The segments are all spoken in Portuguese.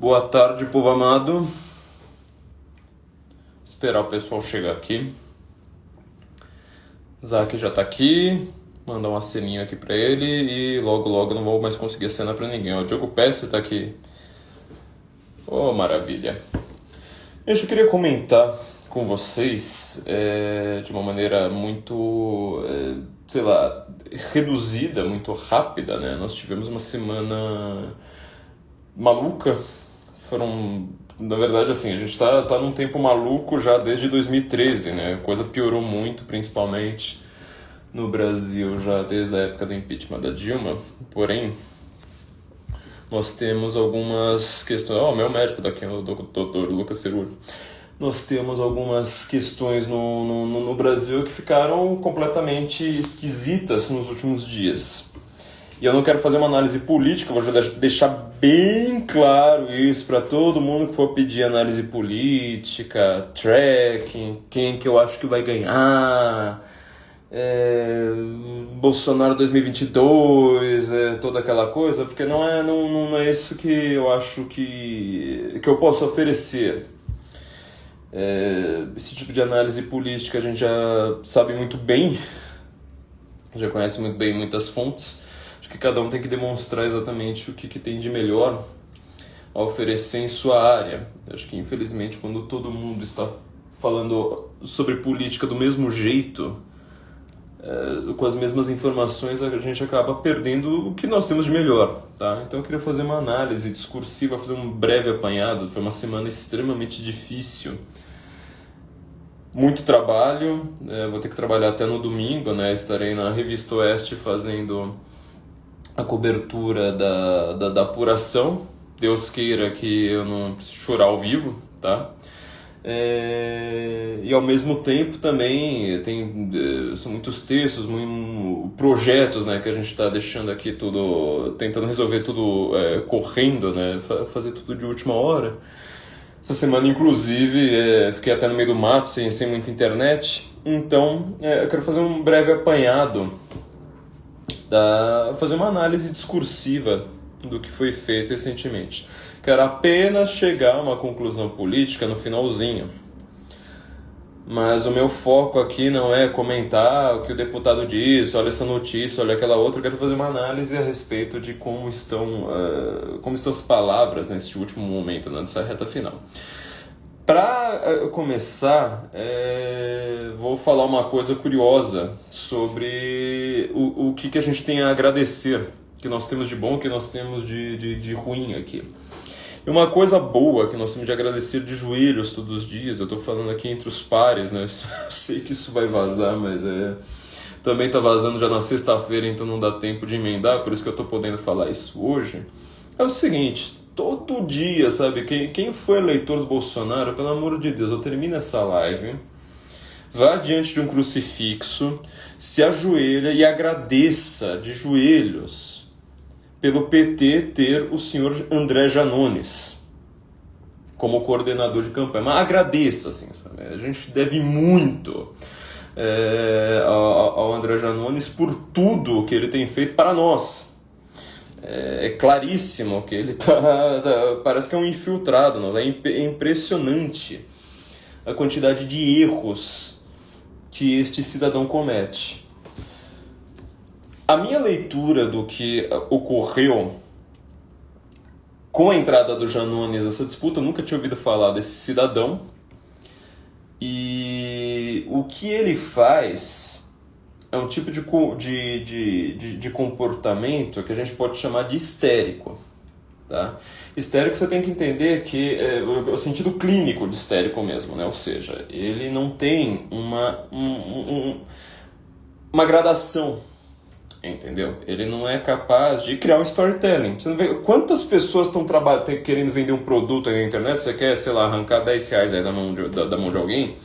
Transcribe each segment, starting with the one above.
Boa tarde, povo amado. Esperar o pessoal chegar aqui. Zac já tá aqui. Mandar uma ceninha aqui pra ele. E logo eu não vou mais conseguir acenar pra ninguém. O Diogo Pesce tá aqui. Oh, maravilha. Eu queria comentar com vocês de uma maneira muito, reduzida, muito rápida, né? Nós tivemos uma semana maluca. Na verdade, assim, a gente tá num tempo maluco já desde 2013, né? A coisa piorou muito, principalmente no Brasil, já desde a época do impeachment da Dilma. Porém, nós temos algumas questões... meu médico daqui, o doutor Lucas Cerulli. Nós temos algumas questões no Brasil que ficaram completamente esquisitas nos últimos dias. E eu não quero fazer uma análise política, vou deixar bem claro isso para todo mundo que for pedir análise política, tracking, quem que eu acho que vai ganhar, Bolsonaro 2022, toda aquela coisa, porque não é isso que eu acho que eu posso oferecer. Esse tipo de análise política a gente já sabe muito bem, já conhece muito bem muitas fontes. Acho que cada um tem que demonstrar exatamente o que tem de melhor a oferecer em sua área. Acho que, infelizmente, quando todo mundo está falando sobre política do mesmo jeito, com as mesmas informações, a gente acaba perdendo o que nós temos de melhor, tá? Então eu queria fazer uma análise discursiva, fazer um breve apanhado. Foi uma semana extremamente difícil. Muito trabalho, vou ter que trabalhar até no domingo, né? Estarei na Revista Oeste fazendo a cobertura da apuração. Deus queira que eu não preciso chorar ao vivo, tá? E ao mesmo tempo também são muitos textos, projetos, né, que a gente está deixando aqui tudo, tentando resolver tudo correndo, né? Fazer tudo de última hora. Essa semana, inclusive, fiquei até no meio do mato, sem muita internet. Então, eu quero fazer um breve apanhado, fazer uma análise discursiva do que foi feito recentemente. Quero apenas chegar a uma conclusão política no finalzinho. Mas o meu foco aqui não é comentar o que o deputado disse, olha essa notícia, olha aquela outra. Eu quero fazer uma análise a respeito de como estão as palavras nesse último momento, nessa reta final. Para começar, vou falar uma coisa curiosa sobre o que a gente tem a agradecer, que nós temos de bom, que nós temos de ruim aqui. E uma coisa boa que nós temos de agradecer de joelhos todos os dias, eu estou falando aqui entre os pares, né? Eu sei que isso vai vazar, mas também está vazando já na sexta-feira, então não dá tempo de emendar, por isso que eu estou podendo falar isso hoje. É o seguinte, todo dia, sabe, quem foi eleitor do Bolsonaro, pelo amor de Deus, eu termino essa live, vá diante de um crucifixo, se ajoelha e agradeça de joelhos pelo PT ter o senhor André Janones como coordenador de campanha. Mas agradeça, assim, sabe? A gente deve muito ao André Janones por tudo que ele tem feito para nós. É claríssimo que ele parece que é um infiltrado. É impressionante a quantidade de erros que este cidadão comete. A minha leitura do que ocorreu com a entrada do Janones nessa disputa, eu nunca tinha ouvido falar desse cidadão. E o que ele faz é um tipo de comportamento que a gente pode chamar de histérico. Tá? Histérico, você tem que entender que é o sentido clínico de histérico mesmo, né? Ou seja, ele não tem uma gradação. Entendeu? Ele não é capaz de criar um storytelling. Você não vê quantas pessoas estão querendo vender um produto aí na internet, você quer, arrancar R$10 aí da mão de alguém.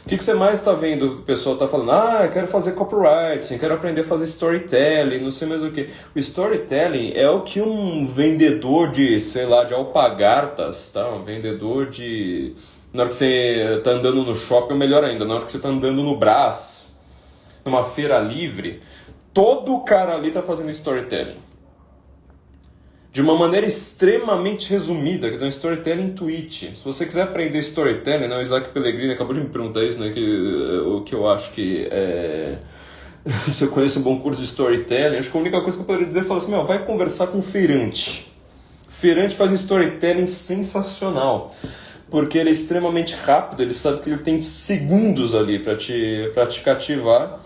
O que você mais está vendo? O pessoal está falando, eu quero fazer copywriting, quero aprender a fazer storytelling, não sei mais o que. O storytelling é o que um vendedor de alpargatas, tá? Um vendedor de... Na hora que você está andando no shopping, ou melhor ainda, na hora que você está andando no Brás, numa feira livre, todo cara ali está fazendo storytelling. de uma maneira extremamente resumida, que é um storytelling tweet. Se você quiser aprender storytelling, né, o Isaac Pellegrini acabou de me perguntar isso, né, o que eu acho que se eu conheço um bom curso de storytelling, acho que a única coisa que eu poderia dizer é falar assim, vai conversar com um feirante. Feirante faz um storytelling sensacional, porque ele é extremamente rápido, ele sabe que ele tem segundos ali para te cativar,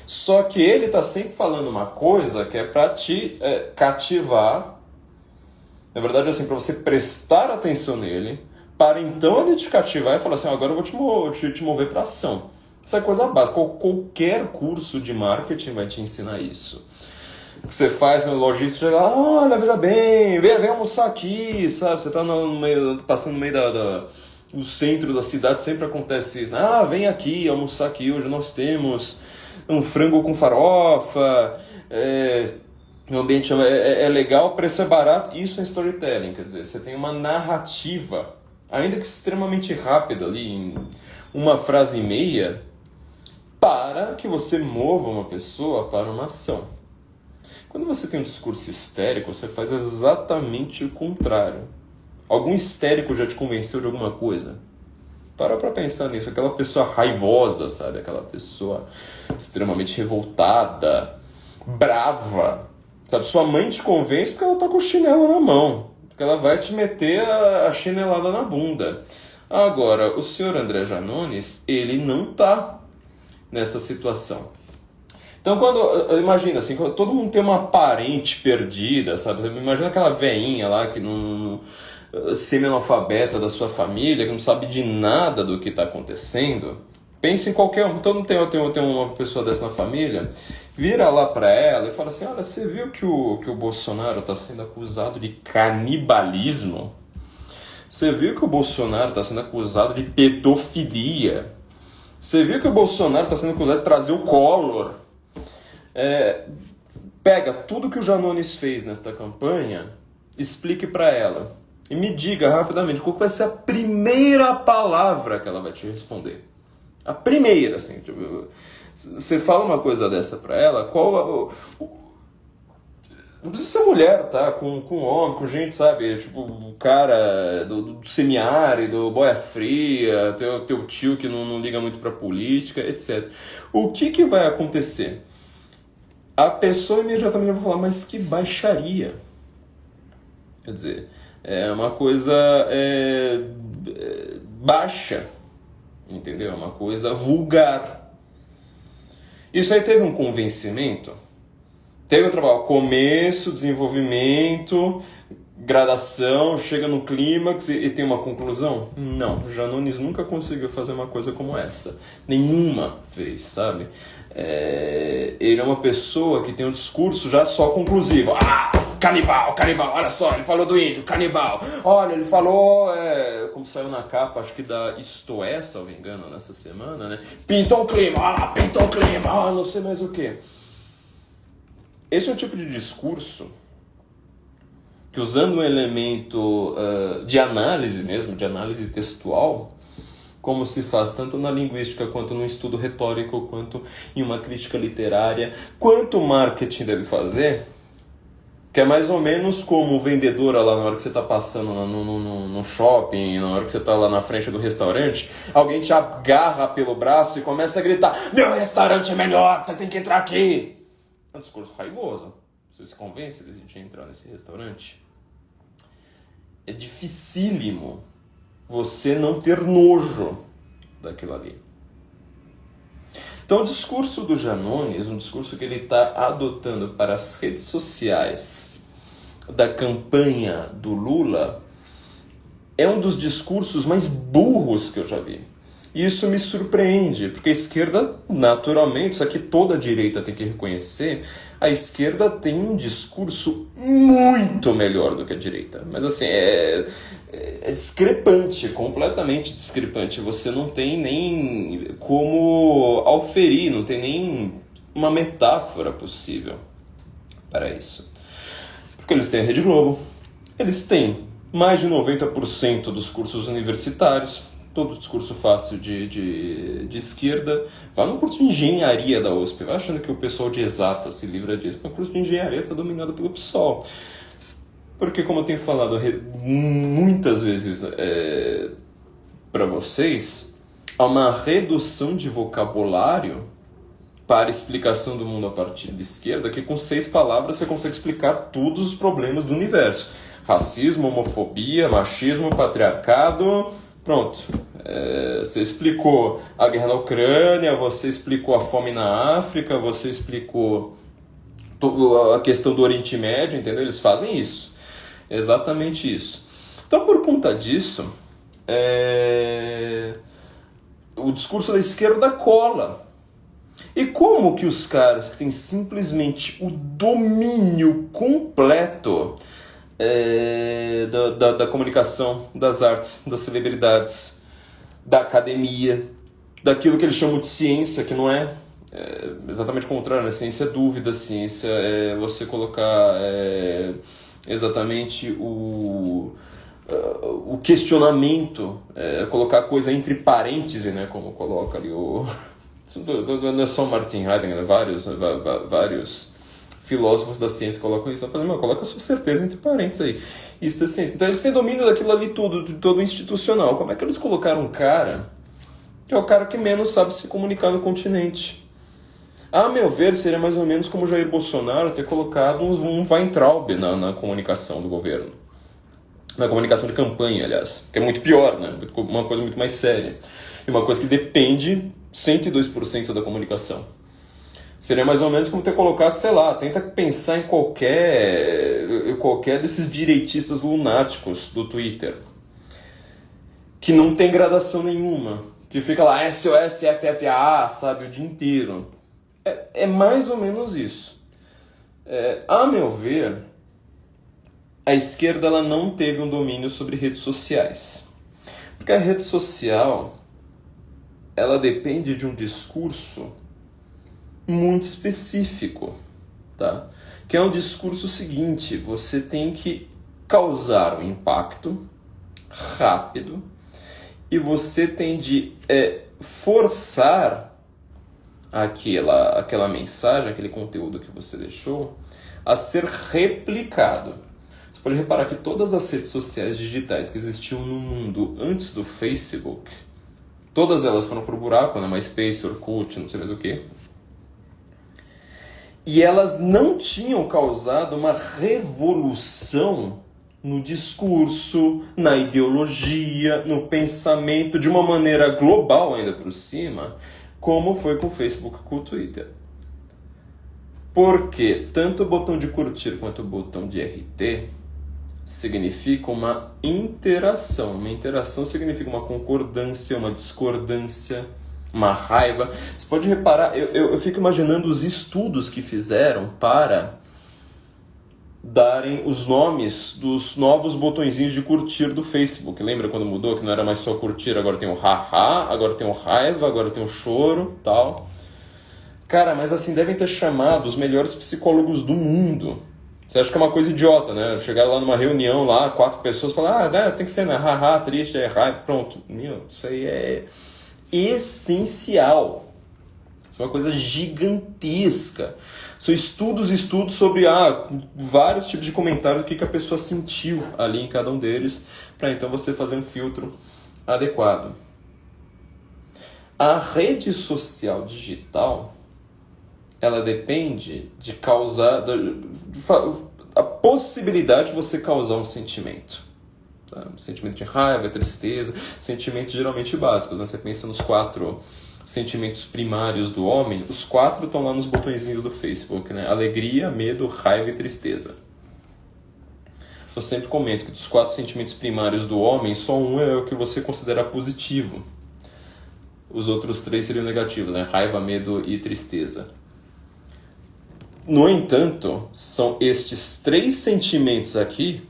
só que ele está sempre falando uma coisa que é para te cativar, na verdade assim, para você prestar atenção nele, para então ele te cativar e falar assim, agora eu vou te mover para ação. Isso é coisa básica, qualquer curso de marketing vai te ensinar isso. O que você faz no lojista, chega lá, olha, veja bem, vem almoçar aqui, sabe? Você está passando no meio do centro da cidade, sempre acontece isso. Vem aqui almoçar aqui, hoje nós temos um frango com farofa, o ambiente é legal, o preço é barato. Isso é storytelling, quer dizer, você tem uma narrativa, ainda que extremamente rápida ali, em uma frase e meia, para que você mova uma pessoa para uma ação. Quando você tem um discurso histérico, você faz exatamente o contrário. Algum histérico já te convenceu de alguma coisa? Para pensar nisso. Aquela pessoa raivosa, sabe? Aquela pessoa extremamente revoltada, brava. Sabe? Sua mãe te convence porque ela está com o chinelo na mão. Porque ela vai te meter a chinelada na bunda. Agora, o senhor André Janones, ele não está nessa situação. Então, imagina assim, quando todo mundo tem uma parente perdida, sabe? Imagina aquela veinha lá que semi-analfabeta da sua família, que não sabe de nada do que está acontecendo. Pense em qualquer um, todo mundo tem uma pessoa dessa na família, vira lá para ela e fala assim, olha, você viu que o Bolsonaro está sendo acusado de canibalismo? Você viu que o Bolsonaro está sendo acusado de pedofilia? Você viu que o Bolsonaro está sendo acusado de trazer o Collor? Pega tudo que o Janones fez nesta campanha, explique para ela e me diga rapidamente qual vai ser a primeira palavra que ela vai te responder. A primeira, assim, tipo, você fala uma coisa dessa para ela, não precisa ser mulher, tá? Com homem, com gente, sabe? Tipo, o cara do semiárido, boia fria, teu tio que não liga muito pra política, etc. O que vai acontecer? A pessoa imediatamente vai falar, mas que baixaria. Quer dizer, é uma coisa baixa, entendeu? É uma coisa vulgar. Isso aí teve um convencimento? Teve um trabalho, começo, desenvolvimento, gradação, chega no clímax e tem uma conclusão? Não, Janones nunca conseguiu fazer uma coisa como essa. Nenhuma vez, sabe? Ele é uma pessoa que tem um discurso já só conclusivo. Canibal, olha só, ele falou do índio, canibal. Olha, ele falou, como saiu na capa, acho que da Isto É, se eu não me engano, nessa semana, né? Pintou o clima, não sei mais o que. Esse é o tipo de discurso que, usando um elemento de análise mesmo, de análise textual, como se faz tanto na linguística, quanto no estudo retórico, quanto em uma crítica literária, quanto o marketing deve fazer, que é mais ou menos como o vendedor lá na hora que você está passando no shopping, na hora que você está lá na frente do restaurante, alguém te agarra pelo braço e começa a gritar, meu restaurante é melhor, você tem que entrar aqui. É um discurso raivoso. Você se convence de entrar nesse restaurante? É dificílimo você não ter nojo daquilo ali. Então o discurso do Janones, um discurso que ele está adotando para as redes sociais da campanha do Lula, é um dos discursos mais burros que eu já vi. E isso me surpreende, porque a esquerda, naturalmente, isso aqui toda a direita tem que reconhecer, a esquerda tem um discurso muito melhor do que a direita. Mas assim, é discrepante, completamente discrepante. Você não tem nem como auferir, não tem nem uma metáfora possível para isso. Porque eles têm a Rede Globo, eles têm mais de 90% dos cursos universitários, todo discurso fácil de esquerda. Vá no curso de engenharia da USP, vai achando que o pessoal de exata se livra disso, mas o curso de engenharia está dominado pelo PSOL. Porque, como eu tenho falado muitas vezes para vocês, há uma redução de vocabulário para explicação do mundo a partir da esquerda, que com 6 palavras você consegue explicar todos os problemas do universo. Racismo, homofobia, machismo, patriarcado, pronto. Você explicou a guerra na Ucrânia, você explicou a fome na África, você explicou a questão do Oriente Médio, entendeu? Eles fazem isso. Exatamente isso. Então, por conta disso, o discurso da esquerda cola. E como que os caras que têm simplesmente o domínio completo da comunicação, das artes, das celebridades, da academia, daquilo que eles chamam de ciência, que não é exatamente o contrário, né? Ciência é dúvida, ciência é você colocar exatamente o questionamento, colocar a coisa entre parênteses, né? Como coloca ali o... Não é só Martin Heidegger, vários filósofos da ciência colocam isso. Falando, coloca a sua certeza entre parênteses aí. Isso é ciência. Então eles têm domínio daquilo ali tudo, de todo institucional. Como é que eles colocaram um cara que é o cara que menos sabe se comunicar no continente? A meu ver, seria mais ou menos como o Jair Bolsonaro ter colocado um Weintraub na comunicação do governo. Na comunicação de campanha, aliás. Que é muito pior, né? Uma coisa muito mais séria. E uma coisa que depende 102% da comunicação. Seria mais ou menos como ter colocado, sei lá, tenta pensar em qualquer desses direitistas lunáticos do Twitter. Que não tem gradação nenhuma. Que fica lá, SOS, FFA, sabe, o dia inteiro. É mais ou menos isso. A meu ver, a esquerda ela não teve um domínio sobre redes sociais. Porque a rede social, ela depende de um discurso muito específico, tá? Que é um discurso seguinte, você tem que causar um impacto rápido e você tem de forçar aquela mensagem, aquele conteúdo que você deixou a ser replicado. Você pode reparar que todas as redes sociais digitais que existiam no mundo antes do Facebook, todas elas foram pro buraco, né? MySpace, Orkut, não sei mais o que. E elas não tinham causado uma revolução no discurso, na ideologia, no pensamento, de uma maneira global ainda por cima, como foi com o Facebook e com o Twitter. Porque tanto o botão de curtir quanto o botão de RT significa uma interação. Uma interação significa uma concordância, uma discordância, uma raiva. Você pode reparar, eu fico imaginando os estudos que fizeram para darem os nomes dos novos botõezinhos de curtir do Facebook. Lembra quando mudou? Que não era mais só curtir, agora tem o haha, agora tem o raiva, agora tem o choro, tal. Cara, mas assim, devem ter chamado os melhores psicólogos do mundo. Você acha que é uma coisa idiota, né? Chegar lá numa reunião, lá, 4 pessoas, falar, tem que ser, né? Haha, triste, raiva, pronto. Meu, isso aí é essencial. Isso é uma coisa gigantesca. São estudos sobre vários tipos de comentários, o que a pessoa sentiu ali em cada um deles, para então você fazer um filtro adequado. A rede social digital, ela depende de causar a possibilidade de você causar um sentimento. Tá? Um sentimento de raiva, tristeza, sentimentos geralmente básicos. Né? Você pensa nos 4 sentimentos primários do homem, os 4 estão lá nos botõezinhos do Facebook, né? Alegria, medo, raiva e tristeza. Eu sempre comento que dos 4 sentimentos primários do homem, só um é o que você considera positivo. Os outros 3 seriam negativos, né? Raiva, medo e tristeza. No entanto, são estes 3 sentimentos aqui,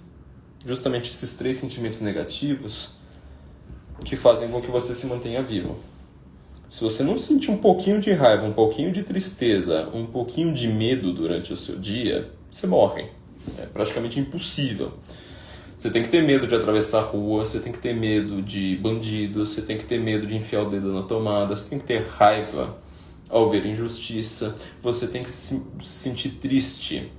justamente esses 3 sentimentos negativos, que fazem com que você se mantenha vivo. Se você não sentir um pouquinho de raiva, um pouquinho de tristeza, um pouquinho de medo durante o seu dia, você morre. É praticamente impossível. Você tem que ter medo de atravessar a rua, você tem que ter medo de bandidos, você tem que ter medo de enfiar o dedo na tomada, você tem que ter raiva ao ver injustiça, você tem que se sentir triste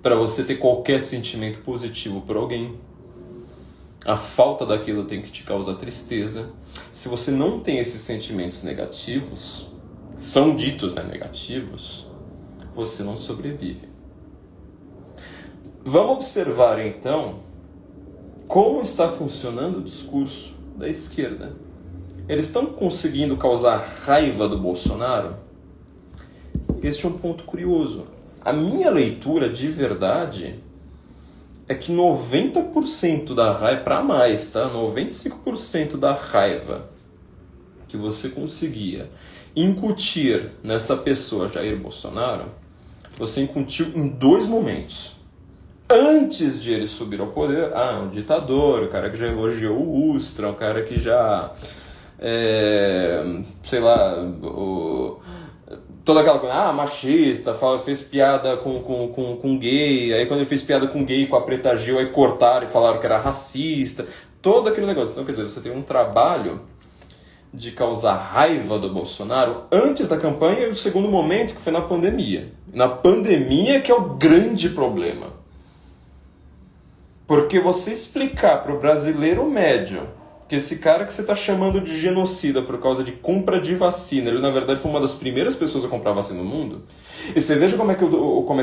para você ter qualquer sentimento positivo por alguém. A falta daquilo tem que te causar tristeza. Se você não tem esses sentimentos negativos, são ditos, né, negativos, você não sobrevive. Vamos observar então como está funcionando o discurso da esquerda. Eles estão conseguindo causar raiva do Bolsonaro? Este é um ponto curioso. A minha leitura de verdade é que 90% da raiva, para mais, tá? 95% da raiva que você conseguia incutir nesta pessoa, Jair Bolsonaro, você incutiu em 2 momentos. Antes de ele subir ao poder, um ditador, o cara que já elogiou o Ustra, o cara que já, toda aquela coisa, machista, fez piada com gay, aí quando ele fez piada com gay, com a Preta Gil, aí cortaram e falaram que era racista, todo aquele negócio. Então, quer dizer, você tem um trabalho de causar raiva do Bolsonaro antes da campanha e o segundo momento, que foi na pandemia. Na pandemia que é o grande problema. Porque você explicar para o brasileiro médio que esse cara que você está chamando de genocida por causa de compra de vacina, ele na verdade foi uma das primeiras pessoas a comprar vacina no mundo, e você veja como é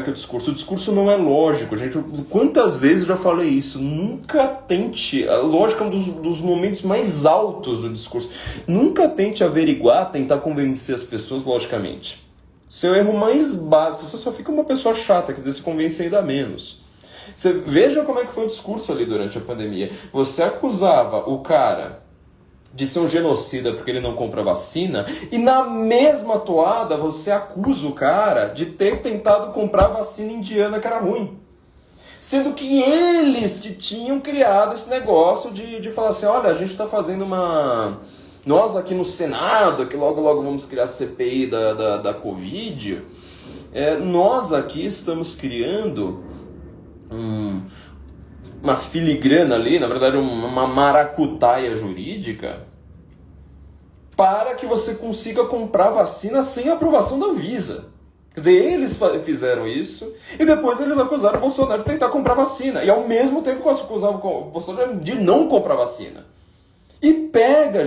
que o discurso não é lógico, gente. Quantas vezes eu já falei isso? Nunca tente, a lógica é um dos momentos mais altos do discurso, nunca tente averiguar, tentar convencer as pessoas logicamente. Seu erro mais básico, você só fica uma pessoa chata, quer dizer, se convence ainda menos. Você veja como é que foi o discurso ali durante a pandemia. Você acusava o cara de ser um genocida porque ele não compra vacina, e na mesma toada você acusa o cara de ter tentado comprar vacina indiana que era ruim. Sendo que eles que tinham criado esse negócio de falar assim, olha, a gente está fazendo uma... Nós aqui no Senado, que logo vamos criar a CPI da Covid, nós aqui estamos criando uma filigrana ali, na verdade uma maracutaia jurídica, para que você consiga comprar vacina sem aprovação da Anvisa. Quer dizer, eles fizeram isso e depois eles acusaram o Bolsonaro de tentar comprar vacina. E ao mesmo tempo que acusavam o Bolsonaro de não comprar vacina. E pega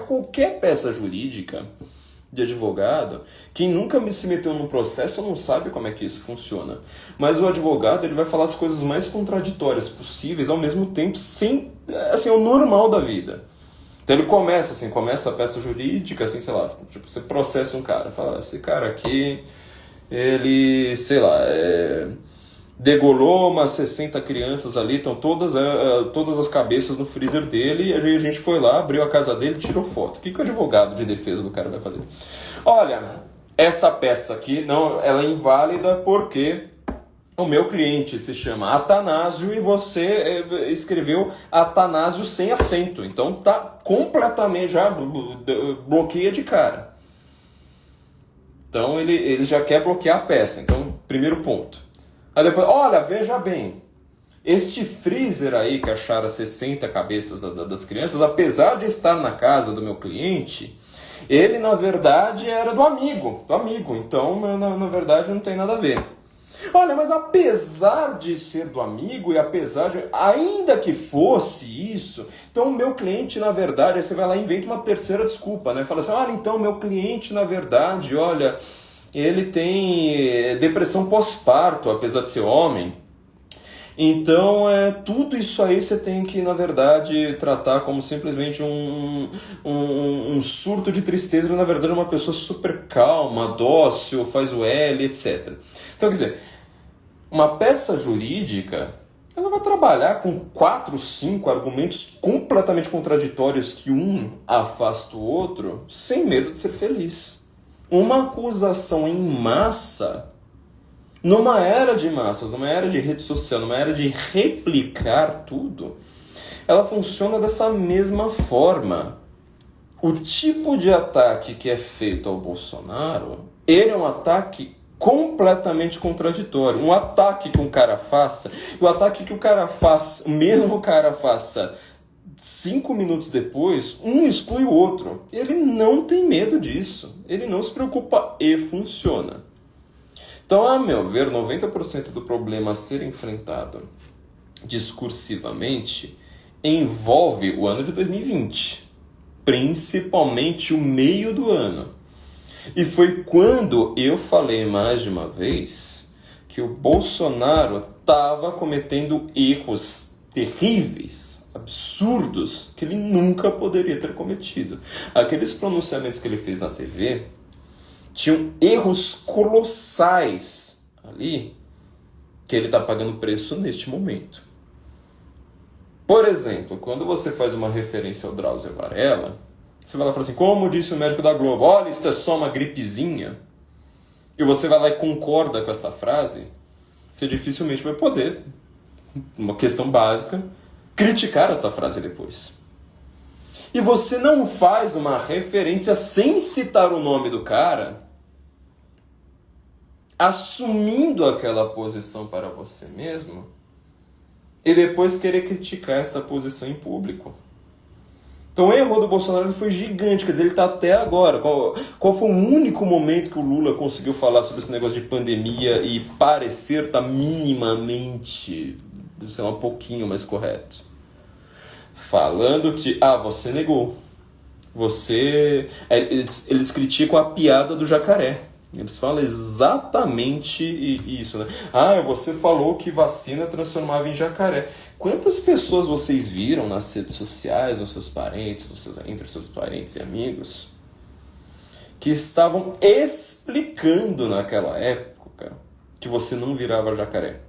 qualquer peça jurídica de advogado, quem nunca se meteu num processo não sabe como é que isso funciona. Mas o advogado, ele vai falar as coisas mais contraditórias possíveis, ao mesmo tempo, sem, assim, o normal da vida. Então ele começa a peça jurídica, assim, sei lá, tipo, você processa um cara, fala, esse cara aqui, ele, sei lá, degolou umas 60 crianças ali, estão todas as cabeças no freezer dele, e a gente foi lá, abriu a casa dele e tirou foto. O que o advogado de defesa do cara vai fazer? Olha, esta peça aqui, não, ela é inválida porque o meu cliente se chama Atanásio e você escreveu Atanásio sem acento. Então tá completamente, já bloqueia de cara. Então ele já quer bloquear a peça. Então, primeiro ponto. Aí depois, olha, veja bem, este freezer aí que acharam 60 cabeças das crianças, apesar de estar na casa do meu cliente, ele na verdade era do amigo, então na verdade não tem nada a ver. Olha, mas apesar de ser do amigo e apesar de... Ainda que fosse isso, então o meu cliente, na verdade, aí você vai lá e inventa uma terceira desculpa, né? Fala assim, olha, então o meu cliente, na verdade, olha, ele tem depressão pós-parto, apesar de ser homem. Então, tudo isso aí você tem que, na verdade, tratar como simplesmente um surto de tristeza. Ele, na verdade, é uma pessoa super calma, dócil, faz o L, etc. Então, quer dizer, uma peça jurídica, ela vai trabalhar com 4, 5 argumentos completamente contraditórios que um afasta o outro, sem medo de ser feliz. Uma acusação em massa... Numa era de massas, numa era de rede social, numa era de replicar tudo, ela funciona dessa mesma forma. O tipo de ataque que é feito ao Bolsonaro, ele é um ataque completamente contraditório. Um ataque que um cara faça, o ataque que o cara faz, mesmo o cara faça 5 minutos depois, um exclui o outro. Ele não tem medo disso. Ele não se preocupa e funciona. Então, a meu ver, 90% do problema a ser enfrentado discursivamente envolve o ano de 2020, principalmente o meio do ano. E foi quando eu falei mais de uma vez que o Bolsonaro estava cometendo erros terríveis, absurdos, que ele nunca poderia ter cometido. Aqueles pronunciamentos que ele fez na TV tinham erros colossais ali que ele está pagando preço neste momento. Por exemplo, quando você faz uma referência ao Drauzio Varela, você vai lá e fala assim, como disse o médico da Globo, olha, isso é só uma gripezinha, e você vai lá e concorda com esta frase, você dificilmente vai poder, uma questão básica, criticar esta frase depois. E você não faz uma referência sem citar o nome do cara, assumindo aquela posição para você mesmo, e depois querer criticar esta posição em público. Então o erro do Bolsonaro foi gigante, quer dizer, ele está até agora. Qual foi o único momento que o Lula conseguiu falar sobre esse negócio de pandemia e parecer estar minimamente, sei lá, um pouquinho mais correto? Falando que, você negou. Eles criticam a piada do jacaré. Eles falam exatamente isso, né? Você falou que vacina transformava em jacaré. Quantas pessoas vocês viram nas redes sociais, nos seus parentes, entre os seus parentes e amigos, que estavam explicando naquela época que você não virava jacaré?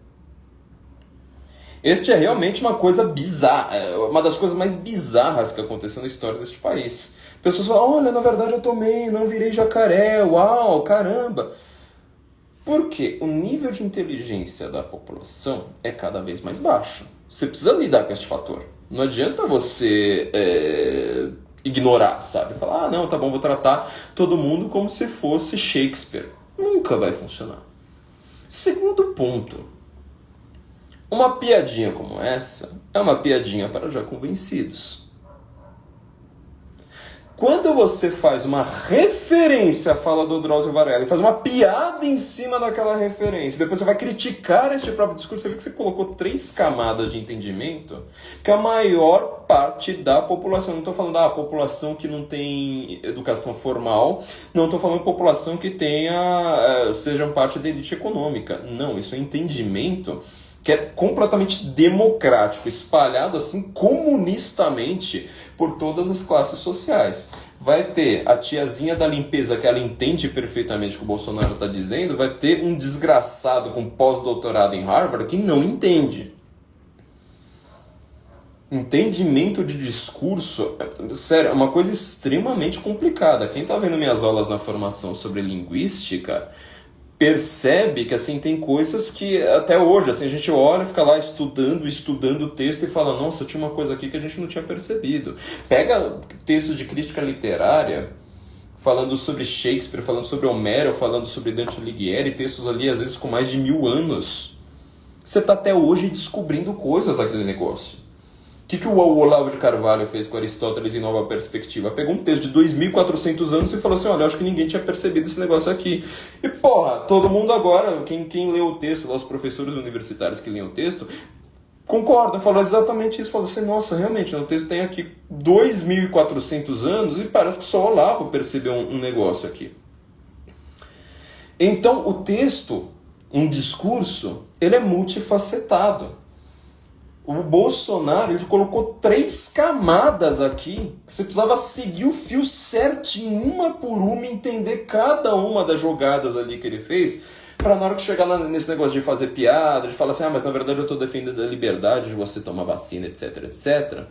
Este é realmente uma coisa bizarra, uma das coisas mais bizarras que aconteceu na história deste país. Pessoas falam, olha, na verdade eu tomei, não virei jacaré, uau, caramba. Por quê? O nível de inteligência da população é cada vez mais baixo. Você precisa lidar com este fator. Não adianta você ignorar, sabe? Falar, não, tá bom, vou tratar todo mundo como se fosse Shakespeare. Nunca vai funcionar. Segundo ponto. Uma piadinha como essa é uma piadinha para já convencidos. Quando você faz uma referência à fala do Drauzio Varela e faz uma piada em cima daquela referência, depois você vai criticar este próprio discurso, você vê que você colocou 3 camadas de entendimento que a maior parte da população, não estou falando da população que não tem educação formal, não estou falando população que sejam parte da elite econômica. Não, isso é entendimento que é completamente democrático, espalhado assim comunistamente por todas as classes sociais. Vai ter a tiazinha da limpeza que ela entende perfeitamente o que o Bolsonaro está dizendo, vai ter um desgraçado com pós-doutorado em Harvard que não entende. Entendimento de discurso, sério, é uma coisa extremamente complicada. Quem está vendo minhas aulas na formação sobre linguística percebe que assim, tem coisas que até hoje assim, a gente olha, fica lá estudando o texto e fala, nossa, tinha uma coisa aqui que a gente não tinha percebido. Pega texto de crítica literária, falando sobre Shakespeare, falando sobre Homero, falando sobre Dante Alighieri, textos ali às vezes com mais de 1000 anos. Você está até hoje descobrindo coisas daquele negócio. O que o Olavo de Carvalho fez com Aristóteles em Nova Perspectiva? Pegou um texto de 2400 anos e falou assim, olha, acho que ninguém tinha percebido esse negócio aqui. E todo mundo agora, quem leu o texto, lá, os professores universitários que leem o texto, concordam, falam exatamente isso. Falam assim, nossa, realmente, o texto tem aqui 2400 anos e parece que só o Olavo percebeu um negócio aqui. Então, o texto, um discurso, ele é multifacetado. O Bolsonaro, ele colocou 3 camadas aqui, que você precisava seguir o fio certinho, uma por uma, entender cada uma das jogadas ali que ele fez, para na hora que chegar nesse negócio de fazer piada, de falar assim, mas na verdade eu estou defendendo a liberdade de você tomar vacina, etc, etc.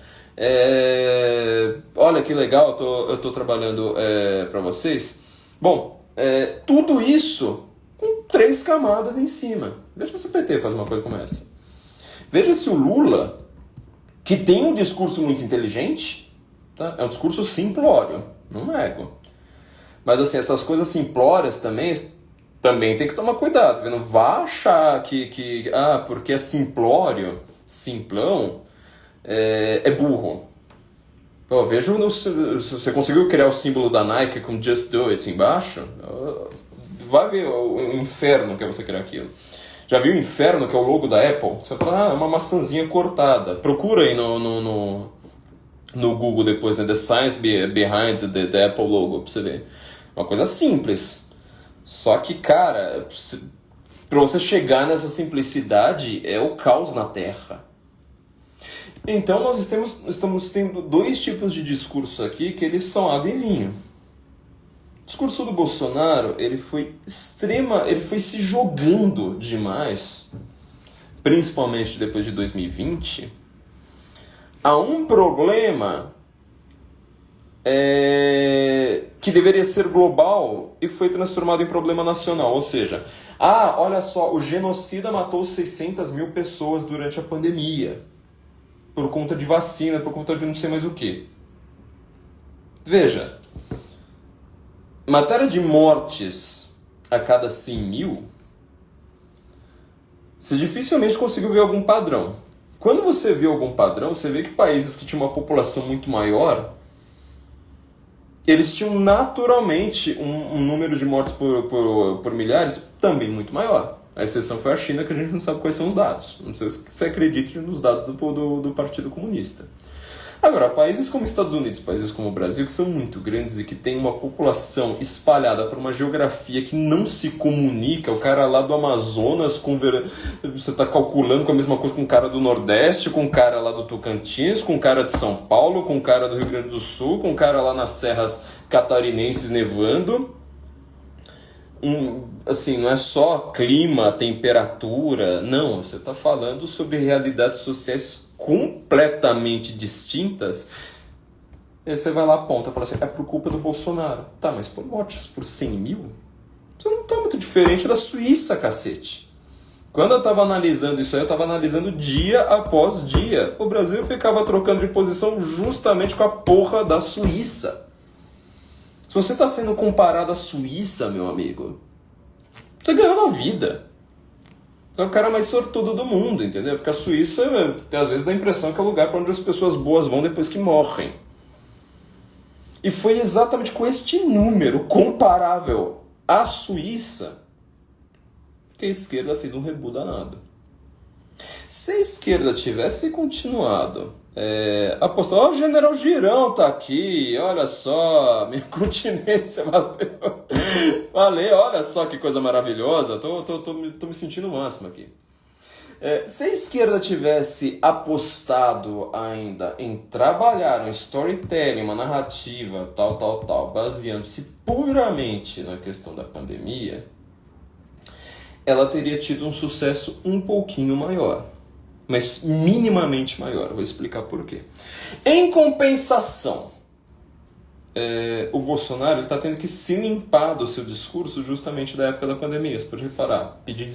Olha que legal, eu tô trabalhando para vocês. Bom, tudo isso com 3 camadas em cima. Veja se o PT faz uma coisa como essa. Veja se o Lula, que tem um discurso muito inteligente, tá? É um discurso simplório, não nego. Mas assim, essas coisas simplórias também tem que tomar cuidado. Não vá achar que porque é simplório, simplão, é burro. Veja se você conseguiu criar o símbolo da Nike com Just Do It embaixo. vai ver o inferno que é você criar aquilo. Já viu o inferno, que é o logo da Apple? Você fala, é uma maçãzinha cortada. Procura aí no Google depois, né? The Science Behind the Apple Logo, pra você ver. Uma coisa simples. Só que, cara, pra você chegar nessa simplicidade, é o caos na Terra. Então nós estamos tendo dois tipos de discurso aqui que eles são água e vinho. O discurso do Bolsonaro, ele foi se jogando demais, principalmente depois de 2020, a um problema que deveria ser global e foi transformado em problema nacional. Ou seja, olha só, o genocida matou 600 mil pessoas durante a pandemia, por conta de vacina, por conta de não sei mais o que. Veja, matéria de mortes a cada 100 mil, você dificilmente conseguiu ver algum padrão. Quando você vê algum padrão, você vê que países que tinham uma população muito maior, eles tinham naturalmente um número de mortes por milhares também muito maior. A exceção foi a China, que a gente não sabe quais são os dados. Não sei se você acredita nos dados do Partido Comunista. Agora, países como Estados Unidos, países como o Brasil, que são muito grandes e que têm uma população espalhada por uma geografia que não se comunica, o cara lá do Amazonas, você está calculando com a mesma coisa com o cara do Nordeste, com o cara lá do Tocantins, com o cara de São Paulo, com o cara do Rio Grande do Sul, com o cara lá nas serras catarinenses nevando. Assim, não é só clima, temperatura, não, você está falando sobre realidades sociais completamente distintas. E aí você vai lá, aponta e fala assim, é por culpa do Bolsonaro. Tá, mas por mortes por 100 mil? Você não está muito diferente da Suíça, cacete. Quando eu estava analisando isso aí, eu estava analisando dia após dia. O Brasil ficava trocando de posição justamente com a porra da Suíça. Se você está sendo comparado à Suíça, meu amigo, você ganhou na vida. Você é o cara mais sortudo do mundo, entendeu? Porque a Suíça, às vezes, dá a impressão que é o lugar para onde as pessoas boas vão depois que morrem. E foi exatamente com este número comparável à Suíça que a esquerda fez um rebu danado. Se a esquerda tivesse continuado apostando, o General Girão tá aqui, olha só, minha continência, valeu, olha só que coisa maravilhosa, tô me sentindo o máximo aqui. Se a esquerda tivesse apostado ainda em trabalhar um storytelling, uma narrativa, tal, baseando-se puramente na questão da pandemia, ela teria tido um sucesso um pouquinho maior. Mas minimamente maior. Vou explicar por quê. Em compensação, o Bolsonaro está tendo que se limpar do seu discurso justamente da época da pandemia. Você pode reparar. Pedir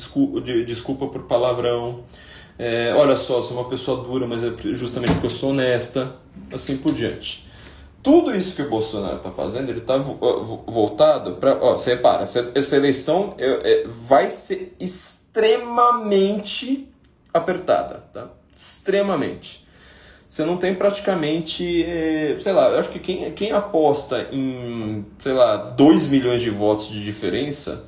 desculpa por palavrão. Olha só, sou uma pessoa dura, mas é justamente porque eu sou honesta. Assim por diante. Tudo isso que o Bolsonaro está fazendo, ele está voltado para... Você repara, essa eleição vai ser extremamente apertada, tá? Extremamente. Você não tem praticamente, sei lá, eu acho que quem aposta em, sei lá, 2 milhões de votos de diferença,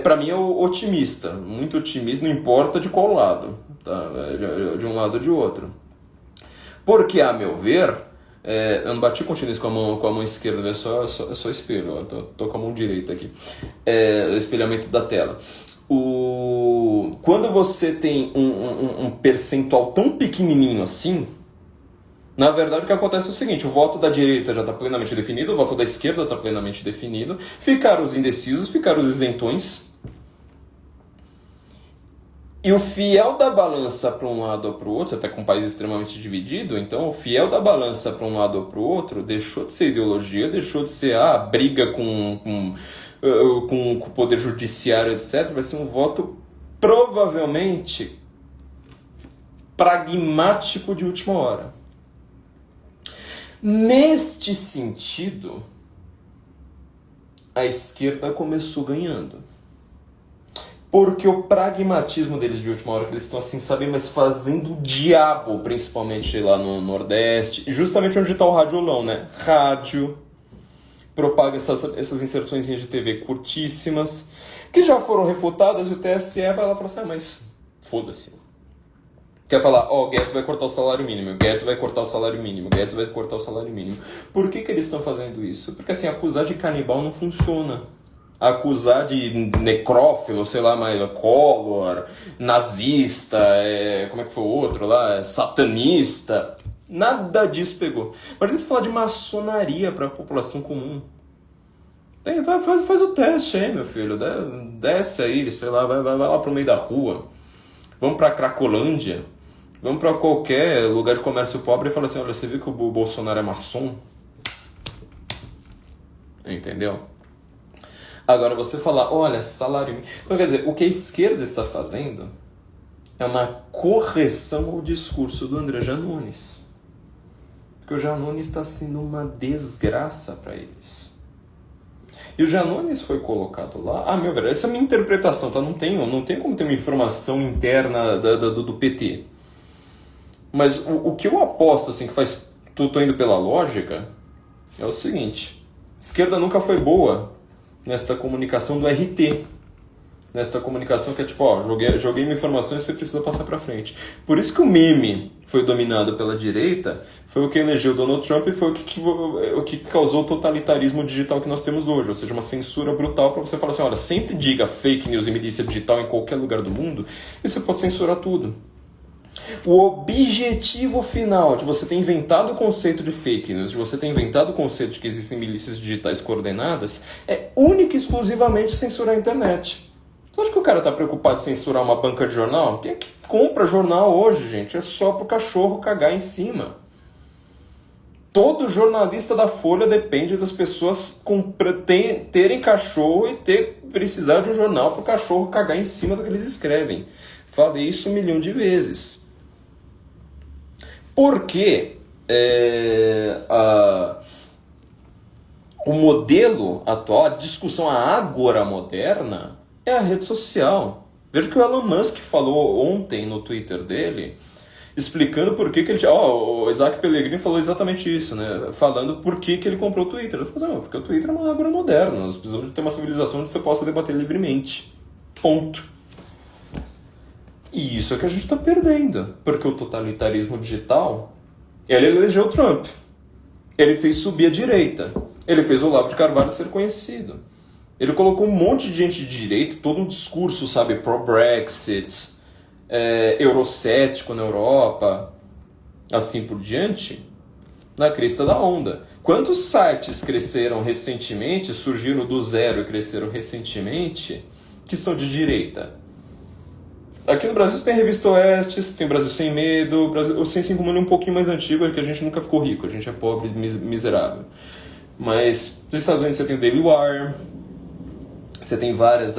pra mim é otimista, muito otimista, não importa de qual lado, tá? De um lado ou de outro. Porque, a meu ver, eu não bati continência com a mão esquerda, é só espelho, ó, tô com a mão direita aqui, o espelhamento da tela. Quando você tem um percentual tão pequenininho assim, na verdade o que acontece é o seguinte, o voto da direita já está plenamente definido, o voto da esquerda está plenamente definido, ficaram os indecisos, ficaram os isentões, e o fiel da balança para um lado ou para o outro, você está com um país extremamente dividido, então o fiel da balança para um lado ou para o outro deixou de ser ideologia, deixou de ser briga com o poder judiciário, etc. Vai ser um voto provavelmente pragmático de última hora. Neste sentido, a esquerda começou ganhando. Porque o pragmatismo deles de última hora, que eles estão assim, sabem, mas fazendo o diabo, principalmente lá no Nordeste, justamente onde está o radiolão, né? Rádio, propaga essas inserções de TV curtíssimas, que já foram refutadas, e o TSE vai lá e fala assim, mas foda-se. Quer falar, Guedes vai cortar o salário mínimo, Guedes vai cortar o salário mínimo, Guedes vai cortar o salário mínimo. Por que eles estão fazendo isso? Porque assim, acusar de canibal não funciona. Acusar de necrófilo, sei lá, mais Collor, nazista, como é que foi o outro lá? Satanista. Nada disso pegou. Mas você falar de maçonaria para a população comum. Faz o teste aí, meu filho. Desce aí, sei lá, vai lá pro meio da rua. Vamos pra Cracolândia. Vamos pra qualquer lugar de comércio pobre e fala assim, olha, você viu que o Bolsonaro é maçom? Entendeu? Agora você falar, olha, salário mínimo. Então, quer dizer, o que a esquerda está fazendo é uma correção ao discurso do André Janones. Porque o Janones está sendo uma desgraça para eles. E o Janones foi colocado lá... meu velho, essa é a minha interpretação, tá? Não tem como ter uma informação interna do PT. Mas o que eu aposto, assim, que faz... Tô indo pela lógica, é o seguinte. A esquerda nunca foi boa nesta comunicação do RT. Nesta comunicação que é tipo, joguei uma informação e você precisa passar pra frente. Por isso que o meme foi dominado pela direita, foi o que elegeu Donald Trump e foi o que causou o totalitarismo digital que nós temos hoje. Ou seja, uma censura brutal para você falar assim, olha, sempre diga fake news e milícia digital em qualquer lugar do mundo e você pode censurar tudo. O objetivo final de você ter inventado o conceito de fake news, de você ter inventado o conceito de que existem milícias digitais coordenadas, é única e exclusivamente censurar a internet. Você acha que o cara está preocupado em censurar uma banca de jornal? Quem é que compra jornal hoje, gente? É só pro cachorro cagar em cima. Todo jornalista da Folha depende das pessoas terem cachorro e precisar de um jornal pro cachorro cagar em cima do que eles escrevem. Falei isso 1 milhão de vezes. Porque o modelo atual, a discussão, a agora moderna, é a rede social. Veja o que o Elon Musk falou ontem no Twitter dele, explicando por que ele... o Isaac Pellegrini falou exatamente isso, né? Falando por que ele comprou o Twitter. Ele falou assim, porque o Twitter é uma agora moderna, nós precisamos ter uma civilização onde você possa debater livremente. Ponto. E isso é que a gente está perdendo, porque o totalitarismo digital, ele elegeu o Trump, ele fez subir a direita, ele fez o Olavo de Carvalho ser conhecido, ele colocou um monte de gente de direita, todo um discurso, sabe, pro-Brexit, eurocético na Europa, assim por diante, na crista da onda. Quantos sites cresceram recentemente, surgiram do zero e cresceram recentemente, que são de direita? Aqui no Brasil você tem a Revista Oeste, você tem o Brasil Sem Medo, o Senso em Comum é um pouquinho mais antigo, é que a gente nunca ficou rico, a gente é pobre e miserável. Mas nos Estados Unidos você tem o Daily Wire, você tem várias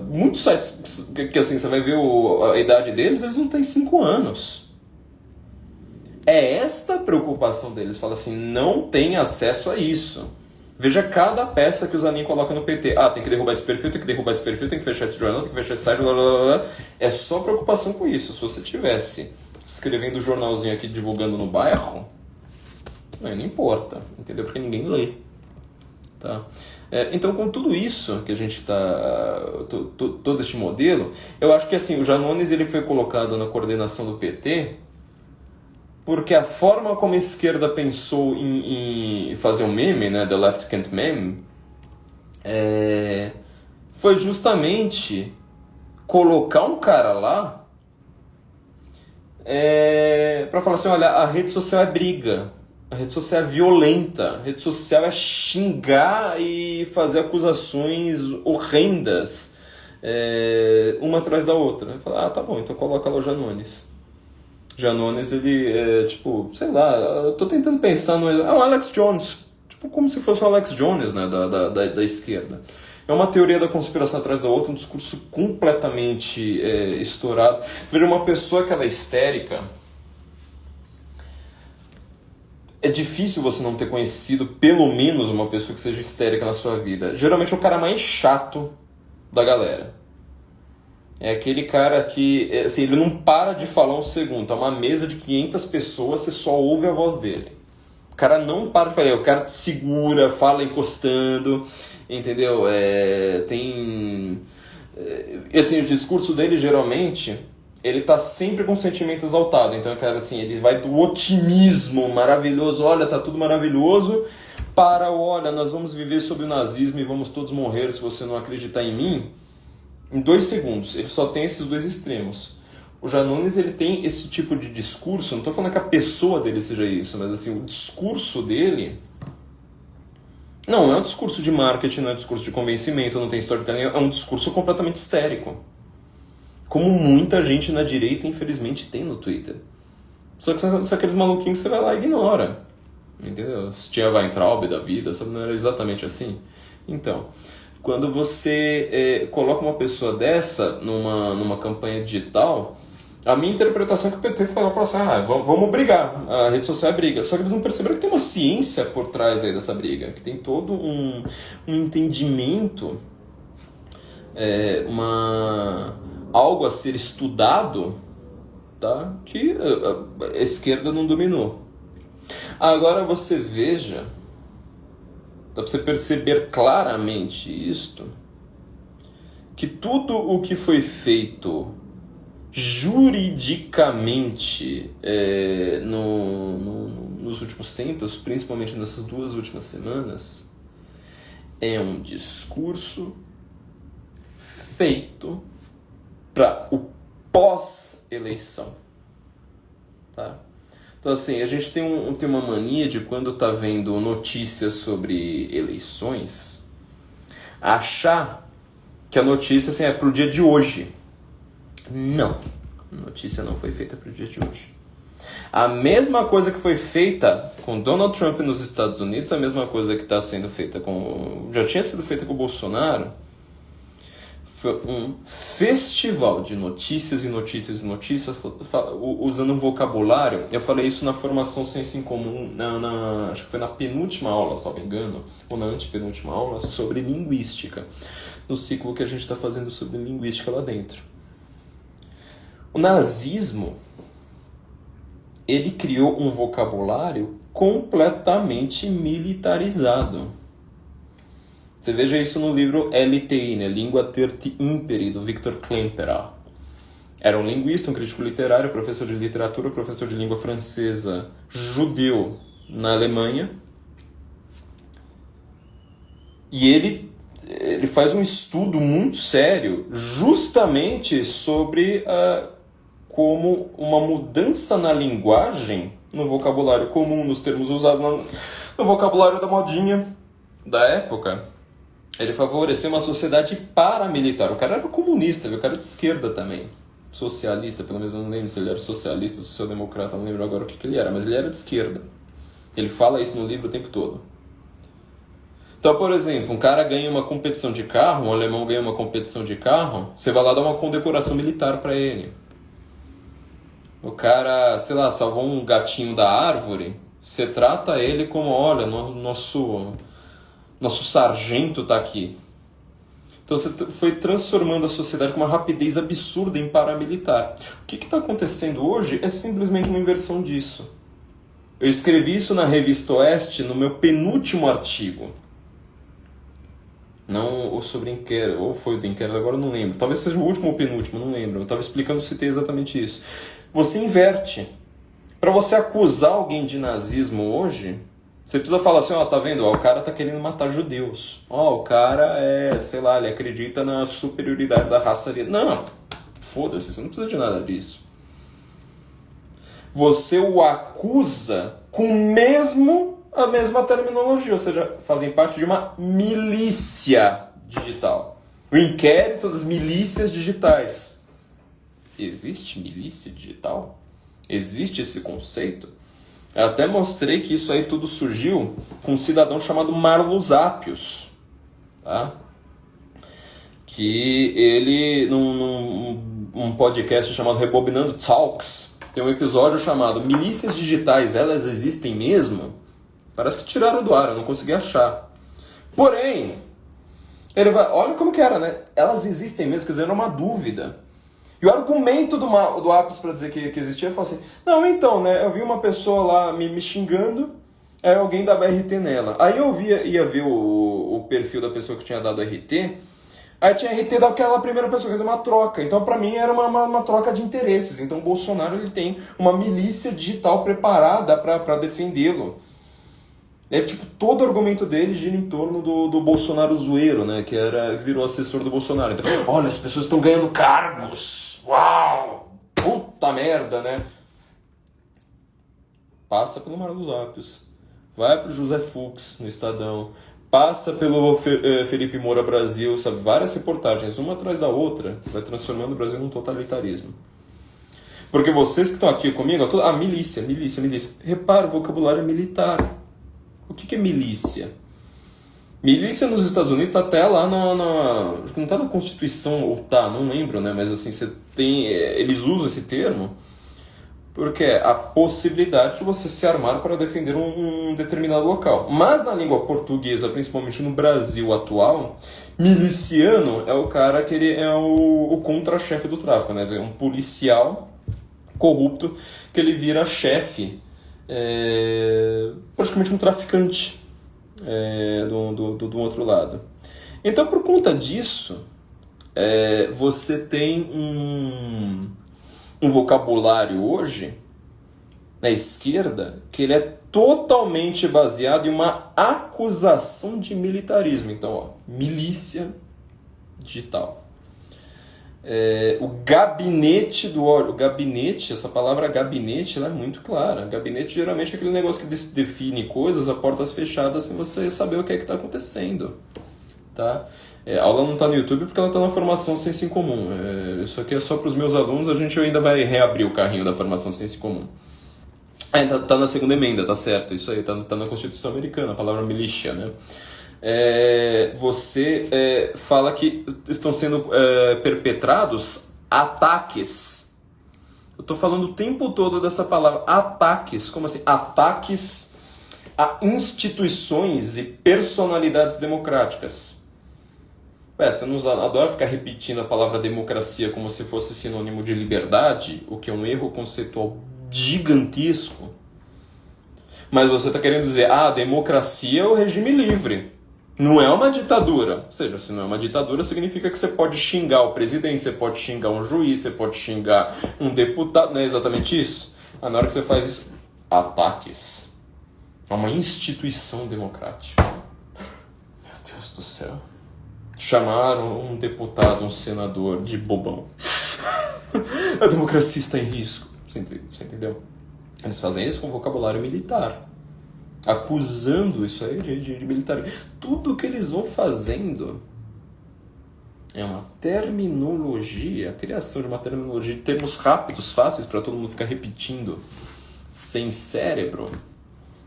muitos sites que assim, você vai ver a idade deles, eles não têm 5 anos. É esta a preocupação deles, fala assim, não tem acesso a isso. Veja cada peça que o Zanin coloca no PT. Tem que derrubar esse perfil, tem que derrubar esse perfil, tem que fechar esse jornal, tem que fechar esse site, blá, blá, blá, blá. É só preocupação com isso. Se você tivesse escrevendo o jornalzinho aqui, divulgando no bairro, não importa, entendeu? Porque ninguém lê. Tá? Então, com tudo isso que a gente está... todo este modelo, eu acho que assim, o Janones ele foi colocado na coordenação do PT... porque a forma como a esquerda pensou em fazer um meme, né, The Left Can't Meme, foi justamente colocar um cara lá para falar assim, olha, a rede social é briga, a rede social é violenta, a rede social é xingar e fazer acusações horrendas, uma atrás da outra. Falar, tá bom, então coloca lá o Janones. Janones, ele sei lá, eu tô tentando pensar no... É um Alex Jones, tipo como se fosse o Alex Jones, né, da esquerda. É uma teoria da conspiração atrás da outra, um discurso completamente estourado. Ver uma pessoa que ela é histérica, é difícil você não ter conhecido pelo menos uma pessoa que seja histérica na sua vida. Geralmente é o cara mais chato da galera. É aquele cara que, assim, ele não para de falar um segundo. Tá uma mesa de 500 pessoas, você só ouve a voz dele. O cara não para de falar, o cara segura, fala encostando, entendeu? Tem... assim, o discurso dele, geralmente, ele tá sempre com sentimento exaltado. Então, cara, assim, ele vai do otimismo maravilhoso, olha, tá tudo maravilhoso, para, olha, nós vamos viver sob o nazismo e vamos todos morrer se você não acreditar em mim. Em 2 segundos, ele só tem esses 2 extremos. O Janones, ele tem esse tipo de discurso, não estou falando que a pessoa dele seja isso, mas assim, o discurso dele não é um discurso de marketing, não é um discurso de convencimento, não tem storytelling, é um discurso completamente histérico. Como muita gente na direita, infelizmente, tem no Twitter. Só que são aqueles maluquinhos que você vai lá e ignora. Entendeu? Se tinha Weintraub da vida, sabe? Não era exatamente assim. Então, quando você coloca uma pessoa dessa numa campanha digital, a minha interpretação é que o PT falou assim, vamos brigar, a rede social é briga. Só que eles não perceberam que tem uma ciência por trás aí dessa briga, que tem todo um entendimento, algo a ser estudado, tá? Que a esquerda não dominou. Agora você veja, dá para você perceber claramente isto, que tudo o que foi feito juridicamente nos últimos tempos, principalmente nessas 2 últimas semanas, é um discurso feito para o pós-eleição, tá? Então, assim, a gente tem uma mania de, quando tá vendo notícias sobre eleições, achar que a notícia assim, é pro dia de hoje. Não, a notícia não foi feita pro dia de hoje. A mesma coisa que foi feita com Donald Trump nos Estados Unidos, a mesma coisa que está sendo feita já tinha sido feita com o Bolsonaro, foi um festival de notícias e notícias e notícias, usando um vocabulário. Eu falei isso na formação Senso em Comum, acho que foi na penúltima aula, se não me engano, ou na antepenúltima aula, sobre linguística, no ciclo que a gente está fazendo sobre linguística lá dentro. O nazismo, ele criou um vocabulário completamente militarizado. Você veja isso no livro LTI, né? Lingua Terti Imperi, do Victor Klemperer. Era um linguista, um crítico literário, professor de literatura, professor de língua francesa, judeu na Alemanha. E ele faz um estudo muito sério justamente sobre como uma mudança na linguagem, no vocabulário comum, nos termos usados no vocabulário da modinha da época, ele favorecia uma sociedade paramilitar. O cara era comunista, o cara era de esquerda também. Socialista, pelo menos eu não lembro se ele era socialista ou social-democrata, não lembro agora o que ele era, mas ele era de esquerda. Ele fala isso no livro o tempo todo. Então, por exemplo, um cara ganha uma competição de carro, um alemão ganha uma competição de carro, você vai lá dar uma condecoração militar para ele. O cara, sei lá, salvou um gatinho da árvore, você trata ele como, olha, nosso sargento tá aqui. Então você foi transformando a sociedade com uma rapidez absurda em paramilitar. O que está acontecendo hoje é simplesmente uma inversão disso. Eu escrevi isso na Revista Oeste no meu penúltimo artigo. Não o sobre inquérito, ou foi o do inquérito, agora eu não lembro. Talvez seja o último ou penúltimo, não lembro. Eu estava explicando, citei exatamente isso. Você inverte. Para você acusar alguém de nazismo hoje, você precisa falar assim, tá vendo? O cara tá querendo matar judeus. O cara ele acredita na superioridade da raça ariana. Não, foda-se, você não precisa de nada disso. Você o acusa com a mesma terminologia, ou seja, fazem parte de uma milícia digital. O inquérito das milícias digitais. Existe milícia digital? Existe esse conceito? Eu até mostrei que isso aí tudo surgiu com um cidadão chamado Marlos Appius, tá? Que ele, num podcast chamado Rebobinando Talks, tem um episódio chamado Milícias Digitais, elas existem mesmo? Parece que tiraram do ar, eu não consegui achar. Porém, olha como que era, né? Elas existem mesmo, quer dizer, era uma dúvida. E o argumento do Appius para dizer que existia, ele falou assim, não, então, né, eu vi uma pessoa lá me xingando, Aí alguém dava RT nela. Aí eu ia ver o perfil da pessoa que tinha dado RT. Aí tinha RT daquela primeira pessoa, quer dizer, uma troca. Então, pra mim, era uma troca de interesses. Então, o Bolsonaro ele tem uma milícia digital preparada pra defendê-lo. É tipo, todo o argumento dele gira em torno do Bolsonaro zoeiro, né? Que virou assessor do Bolsonaro. Então, olha, as pessoas estão ganhando cargos. Uau! Puta merda, né? Passa pelo Mar dos Lápios. Vai pro José Fux, no Estadão. Passa pelo Felipe Moura Brasil, sabe? Várias reportagens, uma atrás da outra, vai transformando o Brasil num totalitarismo. Porque vocês que estão aqui comigo, milícia. Repara, o vocabulário é militar. O que é milícia? Milícia nos Estados Unidos está até lá não está na Constituição, ou tá, não lembro, né? Mas assim, eles usam esse termo porque é a possibilidade de você se armar para defender um determinado local. Mas na língua portuguesa, principalmente no Brasil atual, miliciano é o cara que ele é o contra-chefe do tráfico, né? É um policial corrupto que ele vira chefe, praticamente um traficante do outro lado. Então, por conta disso, você tem um vocabulário hoje, na esquerda, que ele é totalmente baseado em uma acusação de militarismo. Então, ó, milícia digital. O gabinete do ódio. O gabinete, essa palavra gabinete, ela é muito clara. Gabinete geralmente é aquele negócio que define coisas a portas fechadas sem você saber o que é que está acontecendo. Tá? A aula não está no YouTube porque ela está na formação Senso em Comum. Isso aqui é só para os meus alunos, a gente ainda vai reabrir o carrinho da formação Senso em Comum. Tá na segunda emenda, tá certo, isso aí, tá na Constituição Americana, a palavra milícia, né? Você fala que estão sendo perpetrados ataques. Eu estou falando o tempo todo dessa palavra, ataques. Como assim? Ataques a instituições e personalidades democráticas. Você não adora ficar repetindo a palavra democracia como se fosse sinônimo de liberdade, o que é um erro conceitual gigantesco. Mas você está querendo dizer, democracia é o regime livre. Não é uma ditadura. Ou seja, se não é uma ditadura, significa que você pode xingar o presidente, você pode xingar um juiz, você pode xingar um deputado. Não é exatamente isso? Na hora que você faz isso, ataques a uma instituição democrática. Meu Deus do céu. Chamaram um deputado, um senador de bobão. A democracia está em risco. Você entendeu? Eles fazem isso com vocabulário militar. Acusando isso aí de militar. Tudo que eles vão fazendo é uma terminologia, a criação de uma terminologia de termos rápidos, fáceis, para todo mundo ficar repetindo, sem cérebro,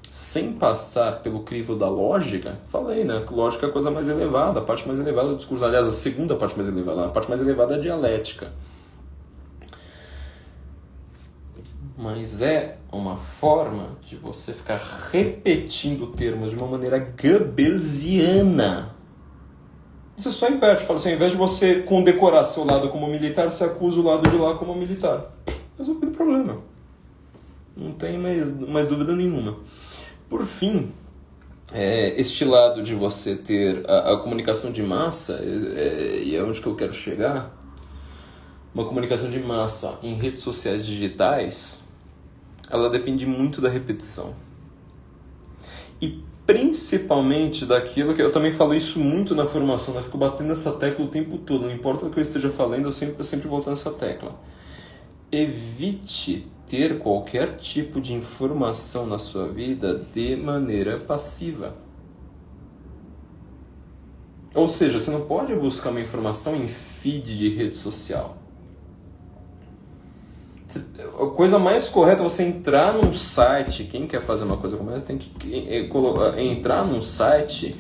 sem passar pelo crivo da lógica. Falei, né? Lógica é a coisa mais elevada, a parte mais elevada do discurso. Aliás, a segunda parte mais elevada. A parte mais elevada é a dialética. Mas é uma forma de você ficar repetindo termos de uma maneira goebbelsiana. Você só inverte. Fala assim, ao invés de você condecorar seu lado como militar, você acusa o lado de lá como militar. Resolvido o problema. Não tem mais dúvida nenhuma. Por fim, este lado de você ter a comunicação de massa, e é onde que eu quero chegar, uma comunicação de massa em redes sociais digitais, ela depende muito da repetição. E principalmente daquilo que eu também falo isso muito na formação, né? Eu fico batendo essa tecla o tempo todo, não importa o que eu esteja falando, eu sempre volto nessa tecla. Evite ter qualquer tipo de informação na sua vida de maneira passiva. Ou seja, você não pode buscar uma informação em feed de rede social. A coisa mais correta é você entrar num site. Quem quer fazer uma coisa como essa tem que entrar num site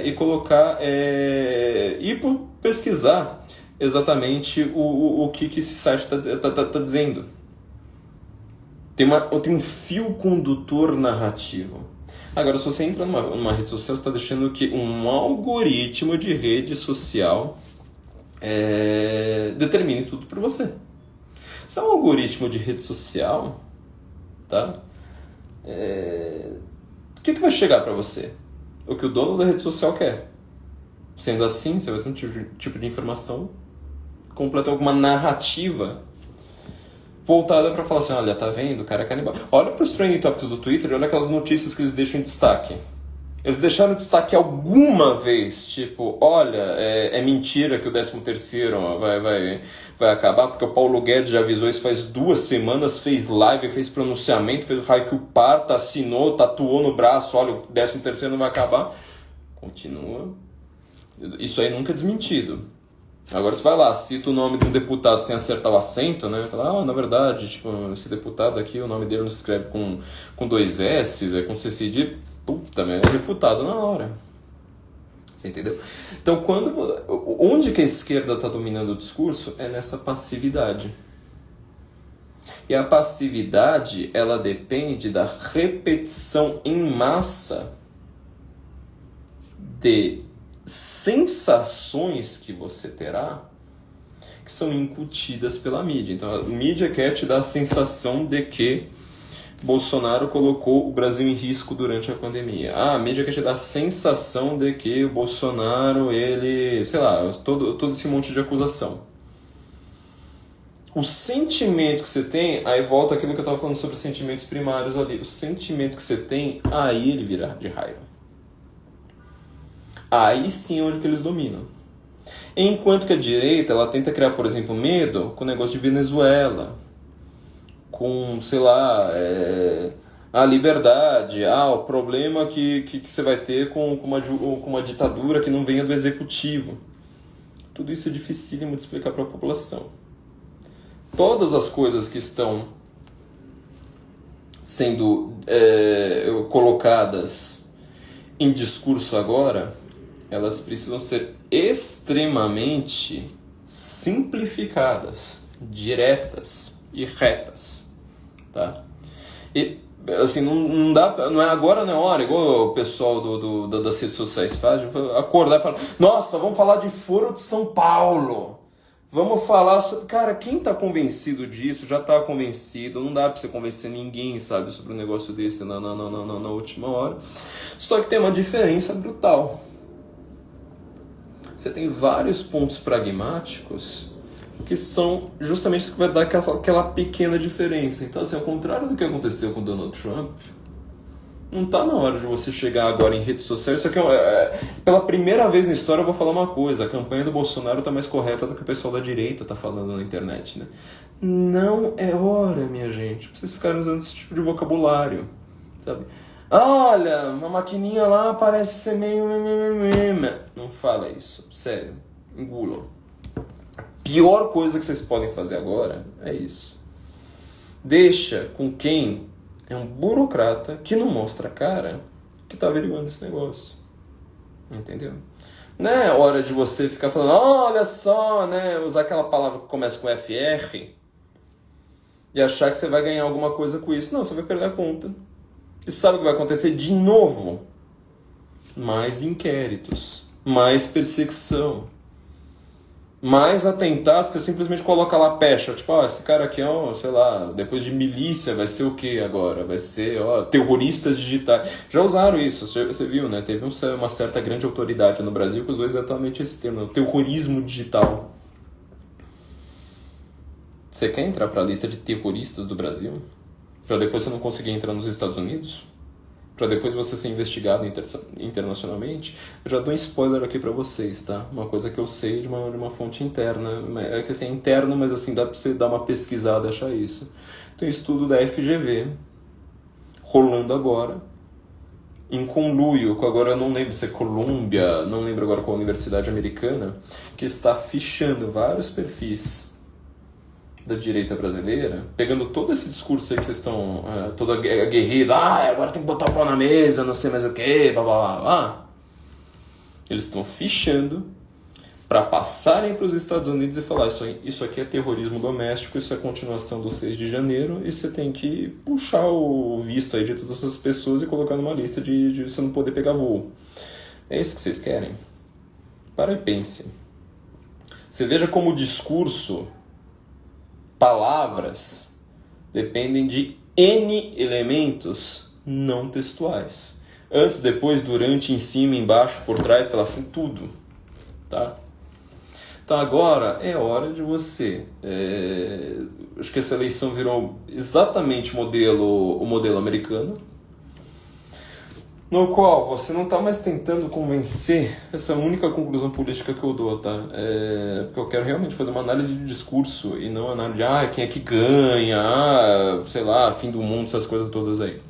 e colocar e pesquisar exatamente o que esse site está dizendo. Tem um fio condutor narrativo. Agora, se você entra numa rede social, você está deixando que um algoritmo de rede social determine tudo por você. Se é um algoritmo de rede social, tá? que vai chegar para você? O que o dono da rede social quer. Sendo assim, você vai ter um tipo de informação completa, alguma narrativa voltada para falar assim, olha, tá vendo, o cara é canibal. Olha para os trending topics do Twitter e olha aquelas notícias que eles deixam em destaque. Eles deixaram em destaque alguma vez, tipo, olha, é mentira que o 13º vai acabar, porque o Paulo Guedes já avisou isso faz 2 semanas, fez live, fez pronunciamento, fez o Haikyuu Parta, assinou, tatuou no braço, olha, o 13º não vai acabar. Continua. Isso aí nunca é desmentido. Agora você vai lá, cita o nome de um deputado sem acertar o acento, né? Fala, na verdade, tipo, esse deputado aqui, o nome dele não se escreve com 2 S, é com C cedilha. Puta, é refutado na hora. Você entendeu? Então, onde que a esquerda está dominando o discurso é nessa passividade. E a passividade, ela depende da repetição em massa de sensações que você terá que são incutidas pela mídia. Então, a mídia quer te dar a sensação de que Bolsonaro colocou o Brasil em risco durante a pandemia. A mídia quer te dar a sensação de que o Bolsonaro, ele... sei lá, todo esse monte de acusação. O sentimento que você tem, aí volta aquilo que eu estava falando sobre sentimentos primários ali. O sentimento que você tem, aí ele vira de raiva. Aí sim é onde que eles dominam. Enquanto que a direita, ela tenta criar, por exemplo, medo com o negócio de Venezuela, com, sei lá, a liberdade, o problema que você vai ter com uma ditadura que não venha do executivo. Tudo isso é dificílimo de explicar para a população. Todas as coisas que estão sendo colocadas em discurso agora, elas precisam ser extremamente simplificadas, diretas e retas, tá? E assim, não é agora, não é hora, igual o pessoal das redes sociais faz, acordar e falar, nossa, vamos falar de Foro de São Paulo, vamos falar sobre... Cara, quem tá convencido disso já tá convencido, não dá pra você convencer ninguém, sabe, sobre um negócio desse na última hora. Só que tem uma diferença brutal. Você tem vários pontos pragmáticos que são justamente isso que vai dar aquela pequena diferença. Então, assim, ao contrário do que aconteceu com Donald Trump, não tá na hora de você chegar agora em redes sociais. Isso aqui pela primeira vez na história eu vou falar uma coisa: a campanha do Bolsonaro tá mais correta do que o pessoal da direita tá falando na internet, né? Não é hora, minha gente, pra vocês ficarem usando esse tipo de vocabulário, sabe? Olha, uma maquininha lá parece ser meio... Não fala isso, sério, engulam. A pior coisa que vocês podem fazer agora é isso. Deixa com quem é um burocrata que não mostra a cara que tá averiguando esse negócio. Entendeu? Não é hora de você ficar falando, olha só, né? Usar aquela palavra que começa com FR e achar que você vai ganhar alguma coisa com isso. Não, você vai perder a conta. E sabe o que vai acontecer de novo? Mais inquéritos, mais perseguição, mais atentados que você simplesmente coloca lá pecha. Tipo, esse cara aqui, sei lá, depois de milícia, vai ser o que agora? Vai ser, terroristas digitais. Já usaram isso, você viu, né? Teve uma certa grande autoridade no Brasil que usou exatamente esse termo, terrorismo digital. Você quer entrar para a lista de terroristas do Brasil? Para depois você não conseguir entrar nos Estados Unidos? Para depois você ser investigado internacionalmente? Eu já dou um spoiler aqui para vocês, tá? Uma coisa que eu sei de uma fonte interna. É que assim, é interno, mas assim, dá para você dar uma pesquisada e achar isso. Tem um estudo da FGV, rolando agora, em conluio com, agora eu não lembro se é Colômbia, não lembro agora qual universidade americana, que está fichando vários perfis da direita brasileira, pegando todo esse discurso aí que vocês estão, toda aguerrida, agora tem que botar o pau na mesa, não sei mais o que, blá blá blá blá. Eles estão fichando para passarem para os Estados Unidos e falar, isso aqui é terrorismo doméstico, isso é a continuação do 6 de janeiro, e você tem que puxar o visto aí de todas essas pessoas e colocar numa lista de você não poder pegar voo. É isso que vocês querem? Para e pense. Você veja como o discurso, palavras, dependem de N elementos não textuais. Antes, depois, durante, em cima, embaixo, por trás, pela frente, tudo. Tá? Então agora é hora de você... acho que essa eleição virou exatamente o modelo americano, no qual você não está mais tentando convencer, essa é a única conclusão política que eu dou, tá? Porque eu quero realmente fazer uma análise de discurso e não análise de quem é que ganha, sei lá, fim do mundo, essas coisas todas aí.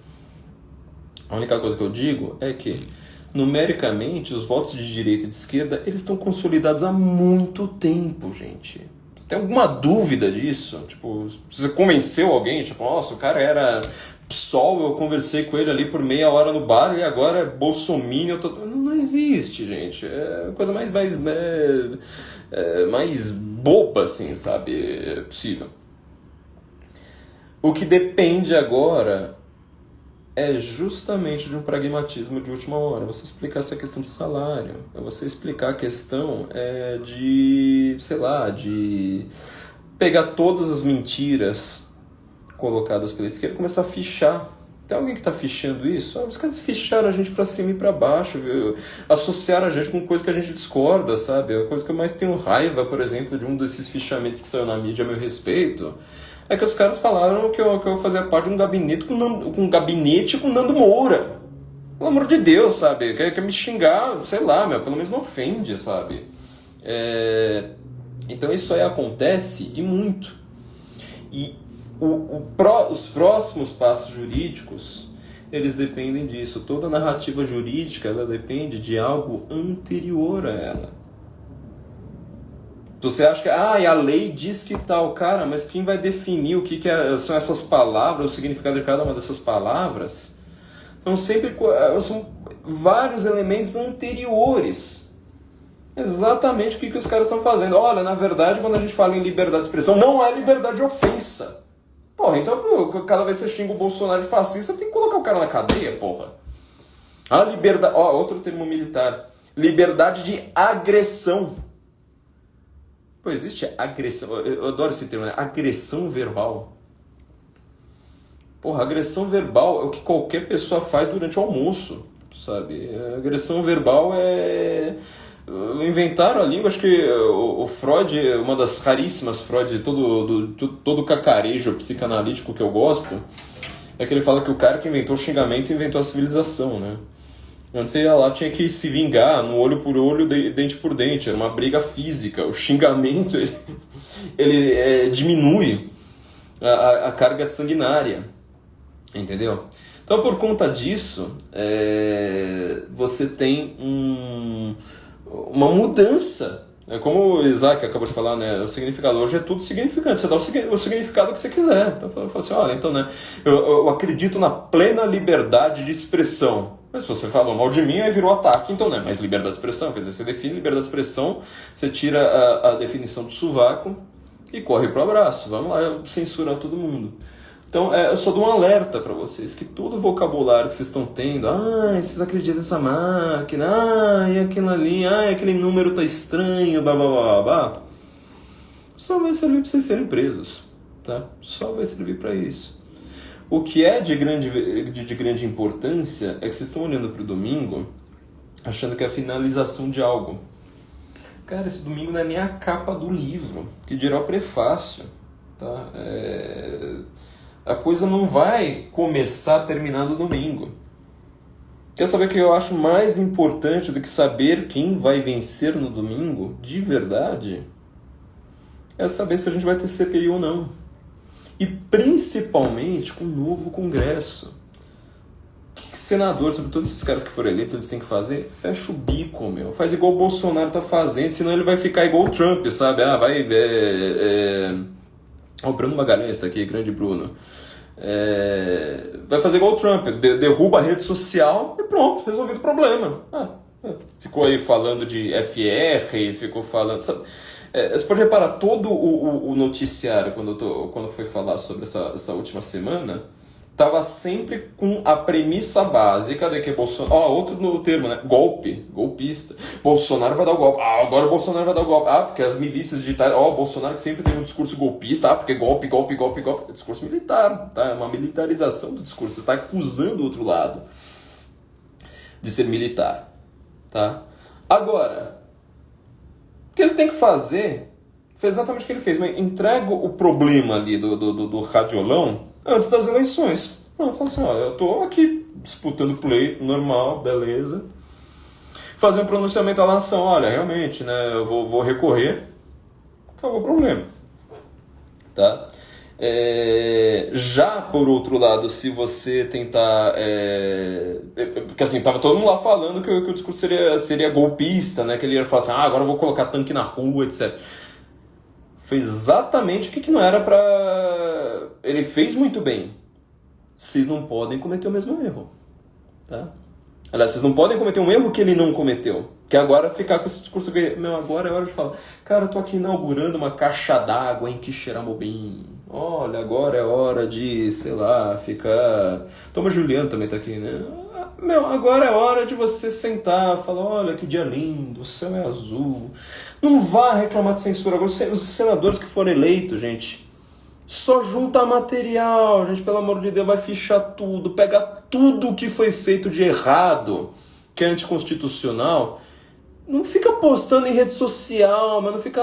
A única coisa que eu digo é que, numericamente, os votos de direita e de esquerda, eles estão consolidados há muito tempo, gente. Tem alguma dúvida disso? Tipo, se você convenceu alguém, tipo, nossa, o cara era PSOL, eu conversei com ele ali por meia hora no bar e agora é bolsominion. Não existe, gente. É a coisa mais boba, assim, sabe? Possível. O que depende agora é justamente de um pragmatismo de última hora. Você explicar essa questão de salário. É você explicar a questão de, sei lá, de pegar todas as mentiras colocadas pela esquerda e começar a fichar. Tem alguém que está fichando isso? Os caras ficharam a gente para cima e para baixo, viu? Associaram a gente com coisa que a gente discorda, sabe? A coisa que eu mais tenho raiva, por exemplo, de um desses fichamentos que saiu na mídia a meu respeito, é que os caras falaram que eu fazia parte de um gabinete com Nando Moura. Pelo amor de Deus, sabe? Quer me xingar, sei lá, pelo menos não ofende, sabe? Então isso aí acontece e muito. E os próximos passos jurídicos, eles dependem disso. Toda narrativa jurídica, ela depende de algo anterior a ela. Você acha que a lei diz que tal, cara, mas quem vai definir o que são essas palavras, o significado de cada uma dessas palavras? São vários elementos anteriores. Exatamente o que os caras estão fazendo. Olha, na verdade, quando a gente fala em liberdade de expressão, não é liberdade de ofensa. Porra, então cada vez que você xinga o Bolsonaro de fascista, tem que colocar o cara na cadeia, porra. A liberdade... outro termo militar. Liberdade de agressão. Pô, existe agressão... Eu adoro esse termo, né? Agressão verbal. Porra, agressão verbal é o que qualquer pessoa faz durante o almoço, sabe? Agressão verbal inventaram a língua, acho que o Freud, uma das raríssimas Freud, todo cacarejo psicanalítico que eu gosto, é que ele fala que o cara que inventou o xingamento inventou a civilização, né? Antes você ia lá, tinha que se vingar no olho por olho, dente por dente, era uma briga física. O xingamento, ele diminui a carga sanguinária, entendeu? Então, por conta disso, você tem uma mudança. É como o Isaac acabou de falar, né? O significado hoje é tudo significante. Você dá o significado que você quiser. Então, eu falo assim, olha, então, né? Eu acredito na plena liberdade de expressão. Mas se você falou mal de mim, aí virou ataque. Então, né? Mas liberdade de expressão, quer dizer, você define liberdade de expressão, você tira a definição do sovaco e corre pro abraço. Vamos lá censurar todo mundo. Então, eu só dou um alerta para vocês, que todo o vocabulário que vocês estão tendo, vocês acreditam nessa máquina, e aquilo ali, aquele número tá estranho, babá, só vai servir para vocês serem presos, tá? Só vai servir para isso. O que é de grande importância é que vocês estão olhando para o domingo, achando que é a finalização de algo. Cara, esse domingo não é nem a capa do livro, que dirá o prefácio, tá? A coisa não vai começar terminando domingo. Quer saber o que eu acho mais importante do que saber quem vai vencer no domingo, de verdade? É saber se a gente vai ter CPI ou não. E principalmente com o novo Congresso. O que senador, sobre todos esses caras que foram eleitos, eles têm que fazer? Fecha o bico, meu. Faz igual o Bolsonaro tá fazendo, senão ele vai ficar igual o Trump, sabe? O Bruno Magalhães está aqui, grande Bruno. Vai fazer igual o Trump, derruba a rede social e pronto, resolvido o problema. Ficou aí falando de FR, ficou falando... Sabe? Você pode reparar, todo o noticiário, quando foi falar sobre essa última semana, estava sempre com a premissa básica de que Bolsonaro... outro no termo, né? Golpista. Bolsonaro vai dar o golpe. Agora o Bolsonaro vai dar o golpe. Porque as milícias digitais... Bolsonaro que sempre tem um discurso golpista. Porque golpe. É discurso militar, tá? É uma militarização do discurso. Você está acusando o outro lado. de ser militar. Tá? Agora, o que ele tem que fazer foi exatamente o que ele fez. Mas entrega o problema ali do radiolão antes das eleições. Não, fala assim, olha, eu tô aqui disputando pleito, normal, beleza. Fazer um pronunciamento à nação, olha, realmente, né, eu vou recorrer, acabou o problema. Tá? Já por outro lado, se você tentar porque assim, tava todo mundo lá falando que o discurso seria golpista, né? Que ele ia falar assim, agora eu vou colocar tanque na rua, etc. Foi exatamente o que não era pra... Ele fez muito bem. Vocês não podem cometer o mesmo erro, tá? Aliás, vocês não podem cometer um erro que ele não cometeu. Que agora ficar com esse discurso que, agora é hora de falar, cara, eu tô aqui inaugurando uma caixa d'água em Quixeramobim. Olha, agora é hora de, sei lá, ficar... Thomas Juliano também tá aqui, né? Agora é hora de você sentar, falar, olha que dia lindo, o céu é azul. Não vá reclamar de censura. Agora, os senadores que foram eleitos, gente, só junta material, gente, pelo amor de Deus, vai fichar tudo, pega tudo que foi feito de errado, que é anticonstitucional. Não fica postando em rede social, mas não fica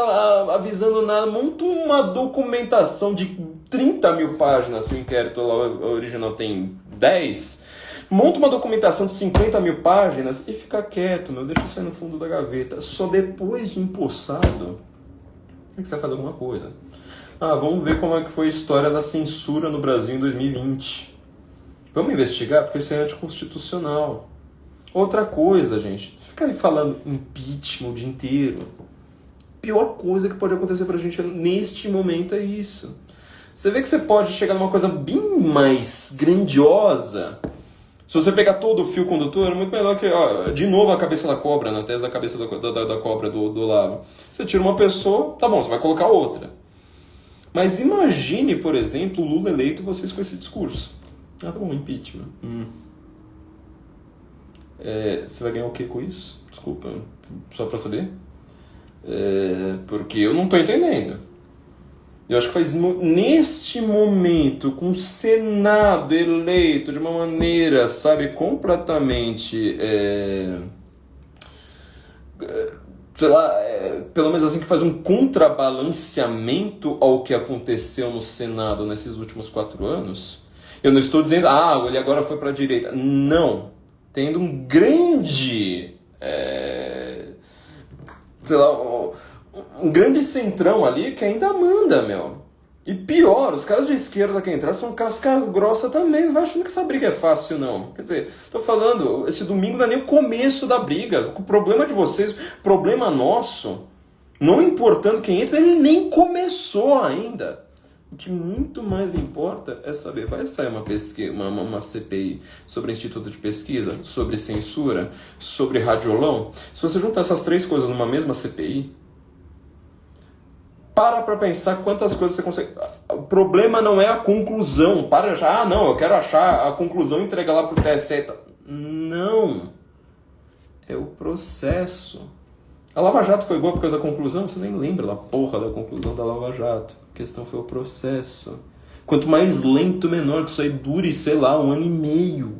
avisando nada. Monta uma documentação de 30 mil páginas, se o inquérito lá original tem 10. Monta uma documentação de 50 mil páginas e fica quieto, deixa isso aí no fundo da gaveta. Só depois de empossado é que você vai fazer alguma coisa. Vamos ver como é que foi a história da censura no Brasil em 2020. Vamos investigar, porque isso é anticonstitucional. Outra coisa, gente, fica aí falando impeachment o dia inteiro. Pior coisa que pode acontecer pra gente neste momento é isso. Você vê que você pode chegar numa coisa bem mais grandiosa. Se você pegar todo o fio condutor, é muito melhor que... de novo a cabeça da cobra, na tese da cabeça da cobra do Olavo. Você tira uma pessoa, tá bom, você vai colocar outra. Mas imagine, por exemplo, o Lula eleito vocês com esse discurso. Tá bom, impeachment. Você vai ganhar o que com isso? Desculpa, só pra saber. Porque eu não tô entendendo. Eu acho que faz neste momento, com o Senado eleito de uma maneira, sabe, completamente... sei lá, pelo menos assim, que faz um contrabalanceamento ao que aconteceu no Senado nesses últimos 4 anos. Eu não estou dizendo, ele agora foi para a direita. Não. Tendo um grande... sei lá, um grande centrão ali que ainda manda, E pior, os caras de esquerda que entrar são casca grossa também. Não vai achando que essa briga é fácil, não. Quer dizer, tô falando, esse domingo não é nem o começo da briga. O problema de vocês, problema nosso, não importando quem entra, ele nem começou ainda. O que muito mais importa é saber, vai sair uma CPI sobre Instituto de Pesquisa, sobre censura, sobre radiolão? Se você juntar essas 3 coisas numa mesma CPI, para pensar quantas coisas você consegue... O problema não é a conclusão. Para já, eu quero achar a conclusão e entregar lá pro TSE. Não. É o processo. A Lava Jato foi boa por causa da conclusão? Você nem lembra da porra da conclusão da Lava Jato. A questão foi o processo. Quanto mais lento, menor. Que isso aí dure, sei lá, 1 ano e meio.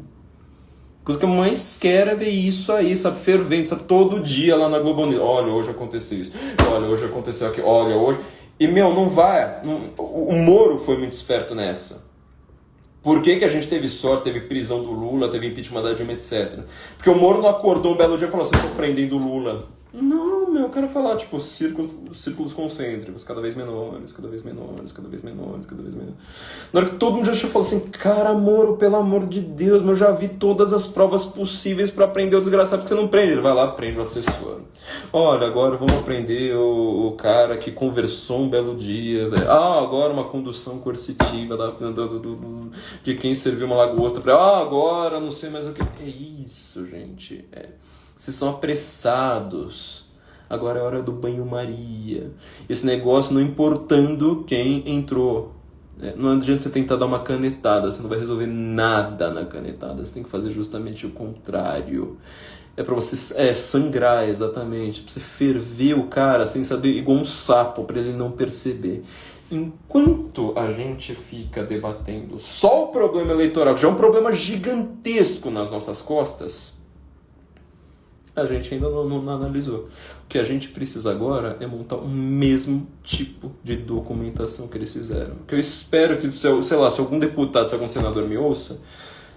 A coisa que eu mais quero é ver isso aí, sabe? Fervente, sabe? Todo dia lá na Globo News. Olha, hoje aconteceu isso. Olha, hoje aconteceu aquilo. Olha, hoje... E, não vai. O Moro foi muito esperto nessa. Por que a gente teve sorte, teve prisão do Lula, teve impeachment da Dilma, etc. Porque o Moro não acordou um belo dia e falou assim, eu tô prendendo o Lula. Não, eu quero falar, tipo, círculos concêntricos, cada vez menores, cada vez menores, cada vez menores, cada vez menores. Na hora que todo mundo já falou assim, cara, Moro, pelo amor de Deus, eu já vi todas as provas possíveis pra prender o desgraçado, porque você não prende. Ele vai lá, prende o assessor. Olha, agora vamos prender o cara que conversou um belo dia. Agora uma condução coercitiva de quem serviu uma lagosta. Agora não sei mais o que. É isso, gente. Vocês são apressados. Agora é hora do banho-maria. Esse negócio não importando quem entrou. Não adianta você tentar dar uma canetada. Você não vai resolver nada na canetada. Você tem que fazer justamente o contrário. É pra você sangrar, exatamente. Pra você ferver o cara sem saber, igual um sapo, pra ele não perceber. Enquanto a gente fica debatendo só o problema eleitoral, que já é um problema gigantesco nas nossas costas... A gente ainda não analisou. O que a gente precisa agora é montar o mesmo tipo de documentação que eles fizeram. Que eu espero que, sei lá, se algum deputado, se algum senador me ouça,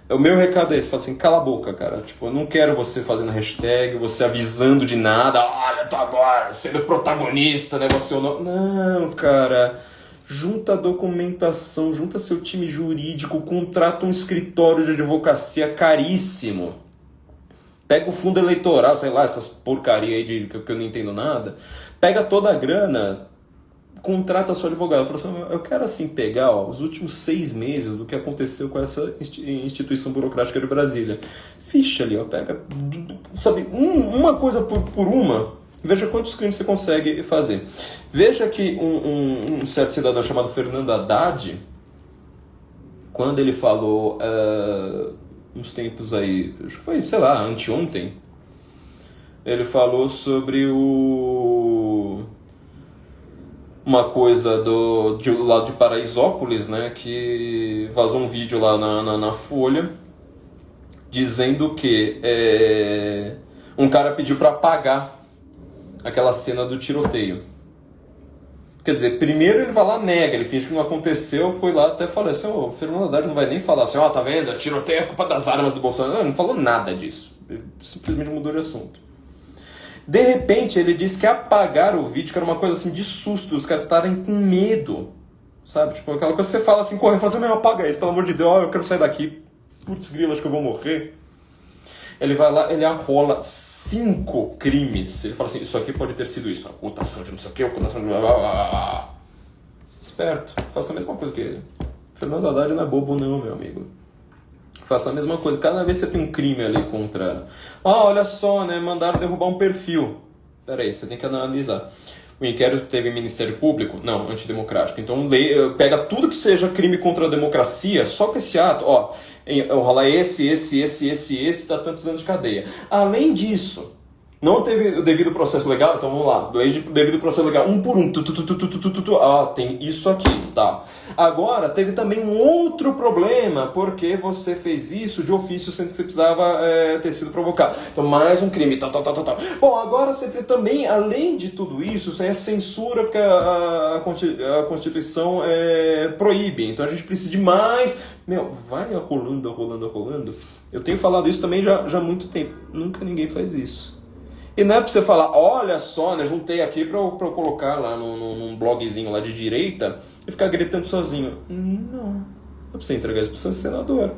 o meu recado é esse, fala assim, cala a boca, cara. Tipo, eu não quero você fazendo hashtag, você avisando de nada, olha, tô agora sendo protagonista, né, você ou não. Não, cara. Junta a documentação, junta seu time jurídico, contrata um escritório de advocacia caríssimo. Pega o fundo eleitoral, sei lá, essas porcaria aí que eu não entendo nada. Pega toda a grana, contrata seu advogado. Fala assim, eu quero assim pegar os últimos 6 meses do que aconteceu com essa instituição burocrática de Brasília. Ficha ali, pega, sabe, uma coisa por uma. Veja quantos crimes você consegue fazer. Veja que um certo cidadão chamado Fernando Haddad, quando ele falou uns tempos aí, acho que foi, sei lá, anteontem, ele falou sobre uma coisa de lado de Paraisópolis, né, que vazou um vídeo lá na Folha dizendo que um cara pediu para apagar aquela cena do tiroteio. Quer dizer, primeiro ele vai lá, nega, ele finge que não aconteceu, foi lá até falar assim, o Fernando Haddad não vai nem falar assim, tá vendo, tiroteio é culpa das armas do Bolsonaro. Não falou nada disso, ele simplesmente mudou de assunto. De repente ele disse que apagar o vídeo, que era uma coisa assim de susto, os caras estarem com medo, sabe? Tipo, aquela coisa que você fala assim, correndo, fala assim, apaga isso, pelo amor de Deus, eu quero sair daqui, putz grila, acho que eu vou morrer. Ele vai lá, ele arrola 5 crimes. Ele fala assim, isso aqui pode ter sido isso, ocultação de não sei o que, ocultação de blá blá blá. Esperto, faça a mesma coisa que ele. Fernando Haddad não é bobo não, meu amigo. Faça a mesma coisa. Cada vez que você tem um crime ali contra... olha só, né, mandaram derrubar um perfil. Peraí, você tem que analisar. O inquérito teve Ministério Público? Não, antidemocrático. Então pega tudo que seja crime contra a democracia, só com esse ato, rola esse, dá tantos anos de cadeia. Além disso, não teve o devido processo legal, então vamos lá, devido processo legal, um por um, tem isso aqui, tá. Agora, teve também um outro problema, porque você fez isso de ofício, sendo que você precisava ter sido provocado. Então, mais um crime, tal. Bom, agora sempre também, além de tudo isso, isso é censura, porque a Constituição proíbe, então a gente precisa de mais... vai rolando. Eu tenho falado isso também já há muito tempo, nunca ninguém faz isso. E não é pra você falar, olha só, né, juntei aqui pra eu colocar lá num blogzinho lá de direita e ficar gritando sozinho. Não. É pra você entregar isso pro seu senador.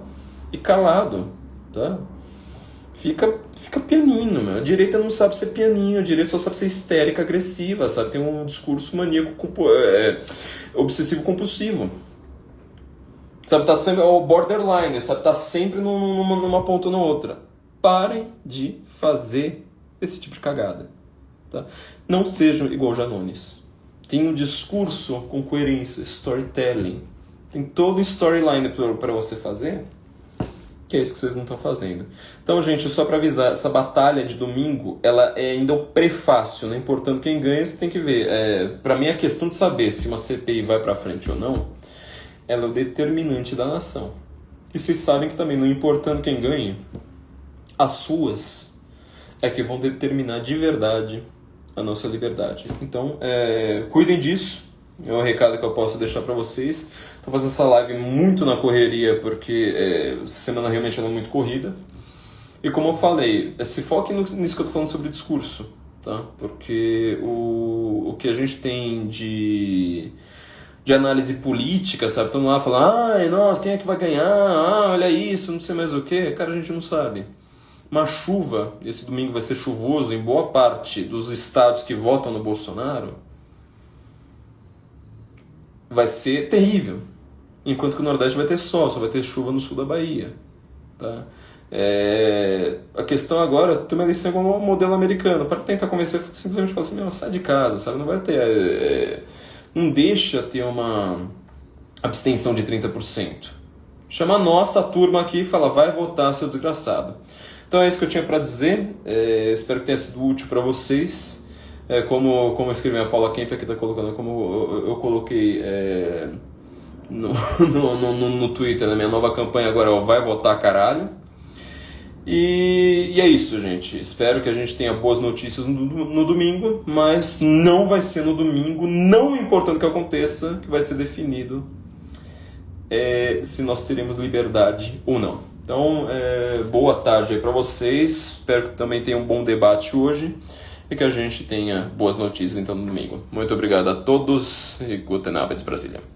E calado, tá? Fica pianinho, meu. A direita não sabe ser pianinho, a direita só sabe ser histérica, agressiva, sabe? Tem um discurso maníaco, obsessivo-compulsivo. Sabe, tá sempre o borderline, sabe? Tá sempre numa ponta ou na outra. Parem de fazer esse tipo de cagada, tá? Não sejam igual Janones. Tem um discurso com coerência, storytelling. Tem todo um storyline para você fazer, que é isso que vocês não estão fazendo. Então, gente, só para avisar, essa batalha de domingo, ela é ainda o prefácio, não importando quem ganha, você tem que ver. Para mim, a questão de saber se uma CPI vai para frente ou não, ela é o determinante da nação. E vocês sabem que também, não importando quem ganha, as suas é que vão determinar de verdade a nossa liberdade. Então, cuidem disso. É um recado que eu posso deixar para vocês. Estou fazendo essa live muito na correria, porque essa semana realmente ela é muito corrida. E como eu falei, se foque nisso que eu estou falando sobre discurso, tá? Porque o que a gente tem de análise política, sabe? Estão lá falando, nossa, quem é que vai ganhar? Olha isso, não sei mais o quê. Cara, a gente não sabe. Uma chuva, esse domingo vai ser chuvoso em boa parte dos estados que votam no Bolsonaro, vai ser terrível. Enquanto que o Nordeste vai ter sol, só vai ter chuva no sul da Bahia. Tá? A questão agora, tem uma eleição igual ao modelo americano, para tentar convencer, simplesmente falar assim, sai de casa, sabe? Não vai ter... não deixa ter uma abstenção de 30%. Chama a nossa turma aqui e fala, vai votar, seu desgraçado. Então é isso que eu tinha para dizer, espero que tenha sido útil para vocês. Como eu escrevi a Paula Kemp aqui está colocando, como eu coloquei no Twitter, na minha nova campanha agora, vai votar caralho. E é isso, gente. Espero que a gente tenha boas notícias no domingo, mas não vai ser no domingo, não importando o que aconteça, que vai ser definido se nós teremos liberdade ou não. Então, boa tarde aí para vocês. Espero que também tenham um bom debate hoje e que a gente tenha boas notícias então no domingo. Muito obrigado a todos e Guten Abend, Brasília.